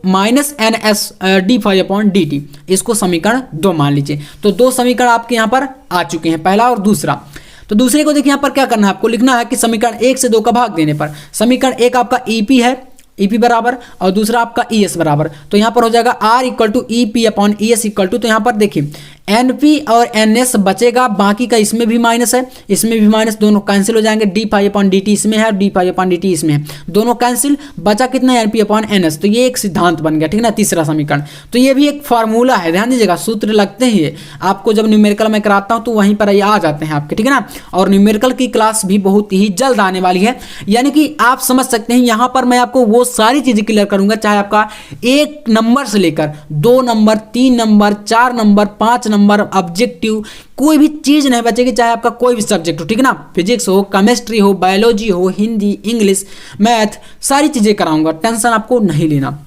-NS d∅dt। इसको समीकरण 2 मान लीजिए। तो 2 समीकरण आपके यहाँ पर आ चुके हैं, पहला और दूसरा। तो दूसरे को देखिए यहाँ पर क्या करना है, आपको लिखना है कि समीकरण 1 से 2 का भाग देने पर समीकरण 1 आपका EP है, EP बराबर, और दूसरा आपका ES बराबर। तो यहाँ पर हो जाएगा R = EP/ES = तो यहाँ पर देखिए NP और NS बचेगा, बाकी का इसमें भी माइनस है, इसमें भी माइनस, दोनों कैंसिल हो जाएंगे। d∅dt इसमें है, d∅ dt इसमें है, दोनों कैंसिल, बचा कितना NP/NS। तो ये एक सिद्धांत बन गया, ठीक है ना, तीसरा समीकरण। तो ये भी एक फार्मूला है, ध्यान दीजिएगा, सूत्र लगते हैं ये आपको जब न्यूमेरिकल में कराता हूँ तो वहीं पर ये आ जाते हैं आपके, ठीक है ना। और न्यूमेरिकल की क्लास भी बहुत ही जल्द आने वाली है, यानी कि आप समझ सकते हैं यहाँ पर मैं आपको वो सारी चीजें क्लियर करूंगा, चाहे आपका 1 नंबर से लेकर 2 number, 3 number, 4 number, 5 number, objective, कोई भी चीज नहीं बचेगी, चाहे आपका कोई भी सब्जेक्ट हो, ठीक है ना। फिजिक्स हो, केमिस्ट्री हो, बायोलॉजी हो, हिंदी, इंग्लिश, मैथ, सारी चीजें कराऊंगा, टेंशन आपको नहीं लेना।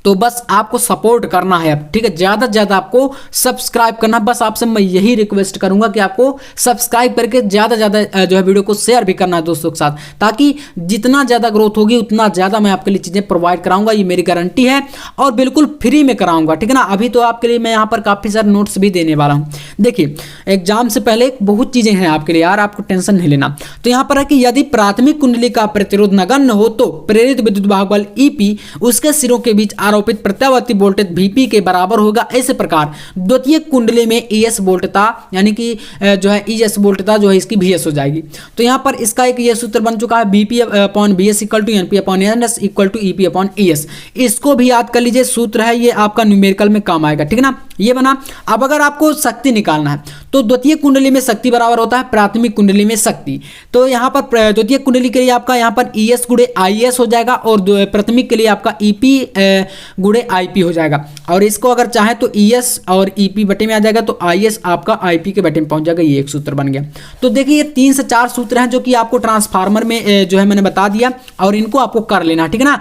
तो बस आपको सपोर्ट करना है, ठीक है, ज़्यादा से ज़्यादा आपको सब्सक्राइब करना। बस आपसे मैं यही रिक्वेस्ट करूंगा कि आपको सब्सक्राइब करके ज़्यादा से ज़्यादा जो है वीडियो को शेयर भी करना है दोस्तों के साथ, ताकि जितना ज़्यादा ग्रोथ होगी उतना ज़्यादा मैं आपके लिए चीज़ें प्रोवाइड कराऊंगा, ये मेरी गारंटी है, और बिल्कुल फ्री में कराऊंगा, ठीक है ना। अभी तो आपके लिए मैं यहाँ पर काफ़ी सारे नोट्स भी देने वाला हूँ। देखिए एग्जाम से पहले बहुत चीज़ें हैं आपके लिए यार, आपको टेंशन नहीं लेना। तो यहाँ पर है कि यदि प्राथमिक कुंडली का प्रतिरोध नगण्य हो तो प्रेरित विद्युत वाहक बल EP उसके सिरों के बीच आरोपित प्रत्यावर्ती वोल्टेज VP के बराबर होगा। इसी प्रकार द्वितीय कुंडली में ES वोल्टता यानी कि जो है ES वोल्टता जो है इसकी VS हो जाएगी। तो यहाँ पर इसका एक ये सूत्र बन चुका है, VP/VS = NP/NS = EP/ES। इसको भी याद कर लीजिए, सूत्र है ये, आपका न्यूमेरिकल में काम आएगा, ठीक है ना। ये बना। अब अगर आपको शक्ति निकालना है तो द्वितीय कुंडली में शक्ति बराबर होता है प्राथमिक कुंडली में शक्ति। तो यहाँ पर द्वितीय कुंडली के लिए आपका यहाँ पर ES × IS हो जाएगा, और प्राथमिक के लिए आपका EP × IP हो जाएगा। और इसको अगर चाहे तो ES और EP बटे में आ जाएगा, तो IS आपका IP के बटे में पहुंच जाएगा। ये एक सूत्र बन गया। तो देखिए ये 3 से 4 सूत्र हैं जो कि आपको ट्रांसफार्मर में जो है मैंने बता दिया, और इनको आपको कर लेना, ठीक है ना।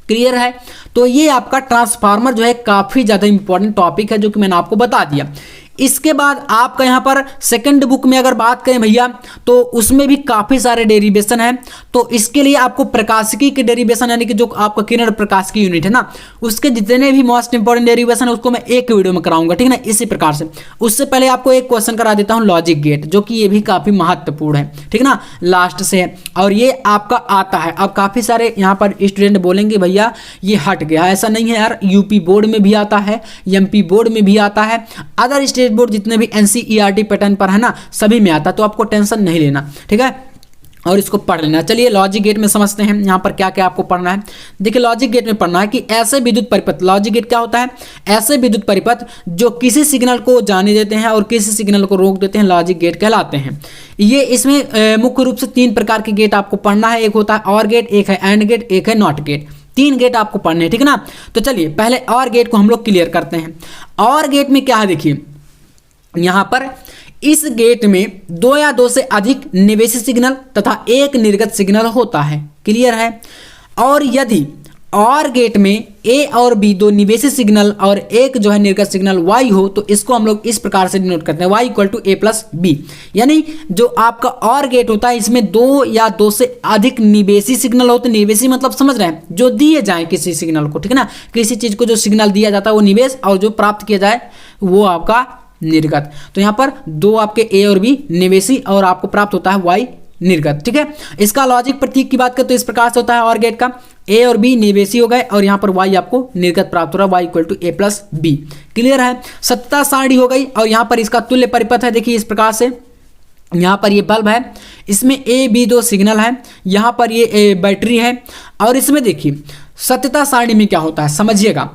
क्लियर है। तो ये आपका ट्रांसफार्मर जो है काफ़ी ज़्यादा इंपॉर्टेंट टॉपिक है जो कि मैंने आपको बता दिया। इसके बाद आपका यहाँ पर सेकंड बुक में अगर बात करें भैया तो उसमें भी काफ़ी सारे डेरिवेशन हैं। तो इसके लिए आपको प्रकाशिकी के डेरिवेशन यानी कि जो आपका किरण प्रकाशिकी यूनिट है ना, उसके जितने भी मोस्ट इंपॉर्टेंट डेरिवेशन है उसको मैं एक वीडियो में कराऊंगा, ठीक है ना। इसी प्रकार से उससे पहले आपको एक क्वेश्चन करा देता हूँ लॉजिक गेट, जो कि ये भी काफ़ी महत्वपूर्ण है, ठीक है ना, लास्ट से है और ये आपका आता है। अब काफ़ी सारे यहाँ पर स्टूडेंट बोलेंगे भैया ये हट गया, ऐसा नहीं है यार, यूपी बोर्ड में भी आता है, एमपी बोर्ड में भी आता है, अदर स्टेट बोर्ड जितने भी एनसीईआरटी पैटर्न पर है ना सभी में आता है, तो आपको टेंशन नहीं लेना, ठीक है, और इसको पढ़ लेना। चलिए लॉजिक गेट में समझते हैं यहाँ पर क्या क्या आपको पढ़ना है। देखिए लॉजिक गेट में पढ़ना है कि ऐसे विद्युत परिपथ, लॉजिक गेट क्या होता है, ऐसे विद्युत परिपथ जो किसी सिग्नल को जाने देते हैं और किसी सिग्नल को रोक देते हैं, लॉजिक गेट कहलाते हैं। ये इसमें मुख्य रूप से 3 प्रकार के गेट आपको पढ़ना है, एक होता है और गेट, एक है एंड गेट, एक है नॉट गेट। 3 गेट आपको पढ़ने हैं, ठीक है ना। तो चलिए पहले और गेट को हम लोग क्लियर करते हैं। और गेट में क्या है, देखिए यहाँ पर इस गेट में 2 या 2 से अधिक निवेशी सिग्नल तथा एक निर्गत सिग्नल होता है, क्लियर है। और यदि और गेट में ए और बी 2 निवेशी सिग्नल और एक जो है निर्गत सिग्नल y हो तो इसको हम लोग इस प्रकार से डिनोट करते हैं, y equal to A plus B. यानी जो आपका और गेट होता है इसमें 2 या 2 से अधिक निवेशी सिग्नल होते हैं। निवेशी मतलब समझ रहे हैं, जो दिए जाए किसी सिग्नल को, ठीक है ना, किसी चीज़ को जो सिग्नल दिया जाता है वो निवेश और जो प्राप्त किया जाए वो आपका निर्गत। तो यहाँ पर 2 आपके ए और बी निवेशी और आपको प्राप्त होता है y निर्गत, ठीक है। इसका लॉजिक प्रतीक की बात करें तो इस प्रकार से होता है, और गेट का ए और बी निवेशी हो गए और यहाँ पर y आपको निर्गत प्राप्त हो रहा है, y equal to A plus B, clear है। सत्ता सारणी हो गई और यहाँ पर इसका तुल्य परिपथ है, देखिए इस प्रकार से। यहाँ पर ये बल्ब है, इसमें ए बी 2 सिग्नल है, यहाँ पर ये बैटरी है और इसमें देखिए सत्यता सारणी में क्या होता है समझिएगा।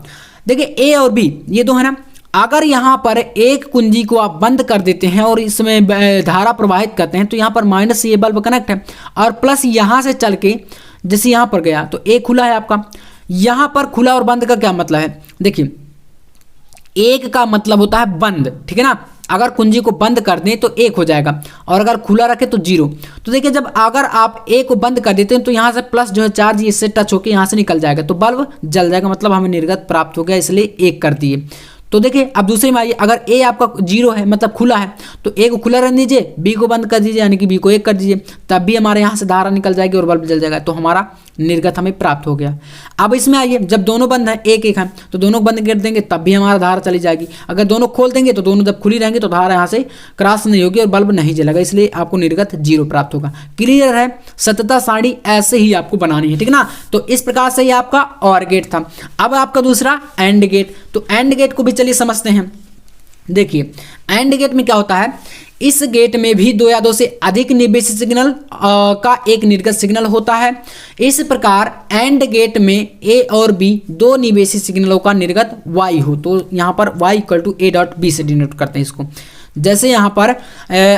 देखिए ए और बी ये 2 है ना, अगर यहाँ पर एक कुंजी को आप बंद कर देते हैं और इसमें धारा प्रवाहित करते हैं तो यहाँ पर माइनस से ये बल्ब कनेक्ट है और प्लस यहाँ से चल के जैसे यहाँ पर गया तो एक खुला है आपका। यहाँ पर खुला और बंद का क्या मतलब है, देखिए एक का मतलब होता है बंद, ठीक है ना, अगर कुंजी को बंद कर दें तो 1 हो जाएगा और अगर खुला रखें तो 0। तो देखिए जब अगर आप ए को बंद कर देते हैं तो यहाँ से प्लस जो है चार्ज इससे टच होकर यहाँ से निकल जाएगा तो बल्ब जल जाएगा, मतलब हमें निर्गत प्राप्त हो गया, इसलिए 1 कर दिए। तो देखिए अब दूसरे में आइए, अगर ए आपका 0 है मतलब खुला है तो ए को खुला रहने दीजिए, बी को बंद कर दीजिए यानी कि बी को 1 कर दीजिए, तब भी हमारे यहाँ से धारा निकल जाएगी और बल्ब जल जाएगा, तो हमारा निर्गत हमें प्राप्त हो गया। अब इसमें आइए, जब दोनों बंद हैं 1-1 है तो दोनों को बंद कर देंगे तब भी हमारा धारा चली जाएगी। अगर दोनों खोल देंगे तो दोनों जब खुली रहेंगे तो धारा यहाँ से क्रॉस नहीं होगी और बल्ब नहीं जलेगा, इसलिए आपको निर्गत 0 प्राप्त होगा, क्लियर है। सत्यता सारणी ऐसे ही आपको बनानी है, ठीक है ना। तो इस प्रकार से ये आपका और गेट था। अब आपका दूसरा एंड गेट, तो एंड गेट को भी चलिए समझते हैं। देखिए एंड गेट में क्या होता है, इस गेट में भी 2 या 2 से अधिक निवेशी सिग्नल का एक निर्गत सिग्नल होता है। इस प्रकार एंड गेट में ए और बी 2 निवेशी सिग्नलों का निर्गत y हो तो यहाँ पर y equal to A dot B से डिनोट करते हैं इसको। जैसे यहाँ पर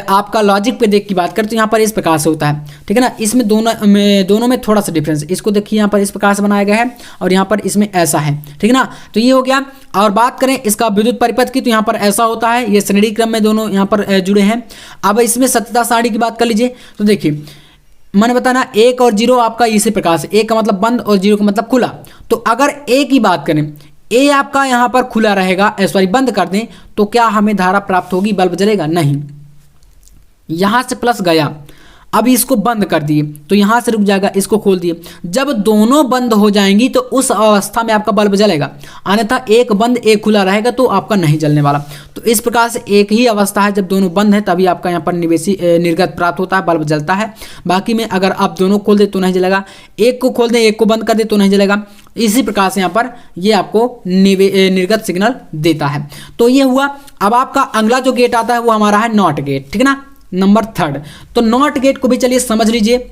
आपका लॉजिक पे देख की बात करें तो यहाँ पर इस प्रकार से होता है, ठीक है ना। इसमें दोनों में थोड़ा सा डिफरेंस, इसको देखिए यहाँ पर इस प्रकार से बनाया गया है और यहाँ पर इसमें ऐसा है, ठीक है ना। तो ये हो गया। और बात करें इसका विद्युत परिपथ की तो यहाँ पर ऐसा होता है, ये श्रेणी क्रम में दोनों यहाँ पर जुड़े हैं। अब इसमें सत्यता सारणी की बात कर लीजिए तो देखिए मैंने बताना 1 और 0 आपका इसी प्रकार से, 1 का मतलब बंद और 0 का मतलब खुला। तो अगर ए की बात करें, ए आपका यहाँ पर खुला रहेगा, सॉरी बंद कर दें तो क्या हमें धारा प्राप्त होगी, बल्ब जलेगा नहीं। यहाँ से प्लस गया, अब इसको बंद कर दिए तो यहाँ से रुक जाएगा, इसको खोल दिए, जब दोनों बंद हो जाएंगी तो उस अवस्था में आपका बल्ब जलेगा, अन्यथा एक बंद एक खुला रहेगा तो आपका नहीं जलने वाला। तो इस प्रकार से एक ही अवस्था है, जब दोनों बंद है तभी आपका यहाँ पर निवेशी निर्गत प्राप्त होता है, बल्ब जलता है। बाकी में अगर आप दोनों खोल दे तो नहीं जलेगा, एक को खोल दें एक को बंद कर दे तो नहीं जलेगा। इसी प्रकार से यहाँ पर ये आपको निर्गत सिग्नल देता है। तो ये हुआ। अब आपका अगला जो गेट आता है वो हमारा है नॉट गेट, ठीक है ना, नंबर 3। तो नॉट गेट को भी चलिए समझ लीजिए।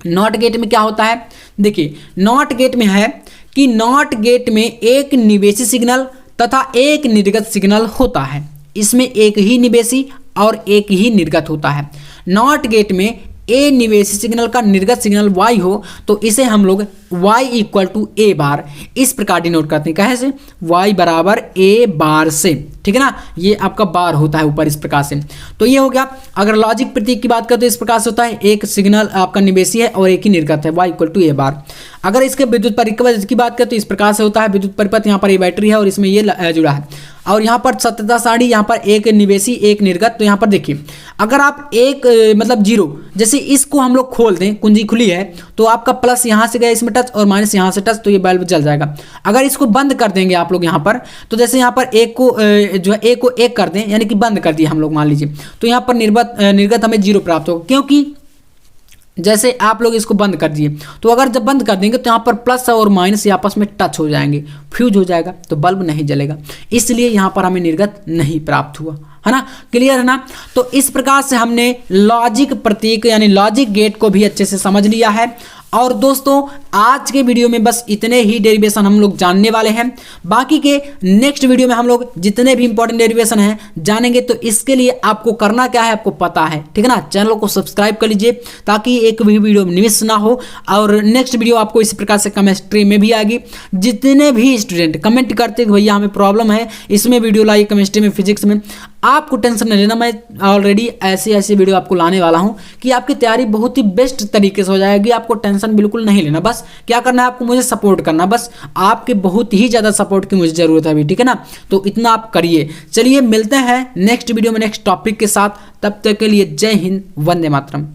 नॉट गेट में क्या होता है, देखिए नॉट गेट में है कि नॉट गेट में एक निवेशी सिग्नल तथा एक निर्गत सिग्नल होता है। इसमें एक ही निवेशी और एक ही निर्गत होता है। नॉट गेट में ए निवेशी सिग्नल का निर्गत सिग्नल y हो तो इसे हम लोग y इक्वल टू ए बार इस प्रकार डिनोट करते हैं। कैसे, y बराबर ए बार से, ठीक है ना, ये आपका बार होता है ऊपर इस प्रकार से। तो ये हो गया। अगर लॉजिक प्रतीक की बात करें तो इस प्रकार से होता है, एक सिग्नल आपका निवेशी है और एक ही निर्गत है, y इक्वल टू ए बार। अगर इसके विद्युत परिपथ की बात करें तो इस प्रकार से होता है, विद्युत परिपथ यहाँ पर ये बैटरी है और इसमें ये जुड़ा है, और यहाँ पर सत्यता सारणी, यहाँ पर एक निवेशी एक निर्गत। तो यहाँ पर देखिए, अगर आप एक मतलब जीरो, जैसे इसको हम लोग खोल दें, कुंजी खुली है तो आपका प्लस यहाँ से गया इसमें टच और माइनस यहाँ से टच, तो ये बल्ब जल जाएगा। अगर इसको बंद कर देंगे आप लोग यहाँ पर, तो जैसे यहाँ पर एक को जो है एक को एक कर दें, यानी कि बंद कर दिया हम लोग मान लीजिए, तो यहाँ पर निर्गत हमें जीरो प्राप्त होगा, क्योंकि जैसे आप लोग इसको बंद कर दिए, तो अगर जब बंद कर देंगे तो यहाँ पर प्लस और माइनस आपस में टच हो जाएंगे, फ्यूज हो जाएगा, तो बल्ब नहीं जलेगा, इसलिए यहाँ पर हमें निर्गत नहीं प्राप्त हुआ, है ना। क्लियर है ना। तो इस प्रकार से हमने लॉजिक प्रतीक यानी लॉजिक गेट को भी अच्छे से समझ लिया है। और दोस्तों आज के वीडियो में बस इतने ही डेरिवेशन हम लोग जानने वाले हैं, बाकी के नेक्स्ट वीडियो में हम लोग जितने भी इंपॉर्टेंट डेरिवेशन हैं जानेंगे। तो इसके लिए आपको करना क्या है, आपको पता है, ठीक है ना। चैनल को सब्सक्राइब कर लीजिए ताकि एक भी वीडियो मिस ना हो। और नेक्स्ट वीडियो आपको इसी प्रकार से केमिस्ट्री में भी आएगी। जितने भी स्टूडेंट कमेंट करते कि भैया हमें प्रॉब्लम है इसमें वीडियो लाइए, केमिस्ट्री में, फिजिक्स में, आपको टेंशन नहीं लेना, मैं ऑलरेडी ऐसी वीडियो आपको लाने वाला हूं कि आपकी तैयारी बहुत ही बेस्ट तरीके से हो जाएगी। आपको टेंशन बिल्कुल नहीं लेना, बस क्या करना है, आपको मुझे सपोर्ट करना, बस आपके बहुत ही ज़्यादा सपोर्ट की मुझे ज़रूरत है अभी, ठीक है ना। तो इतना आप करिए। चलिए मिलते हैं नेक्स्ट वीडियो में नेक्स्ट टॉपिक के साथ, तब तक के लिए जय हिंद, वंदे मातरम।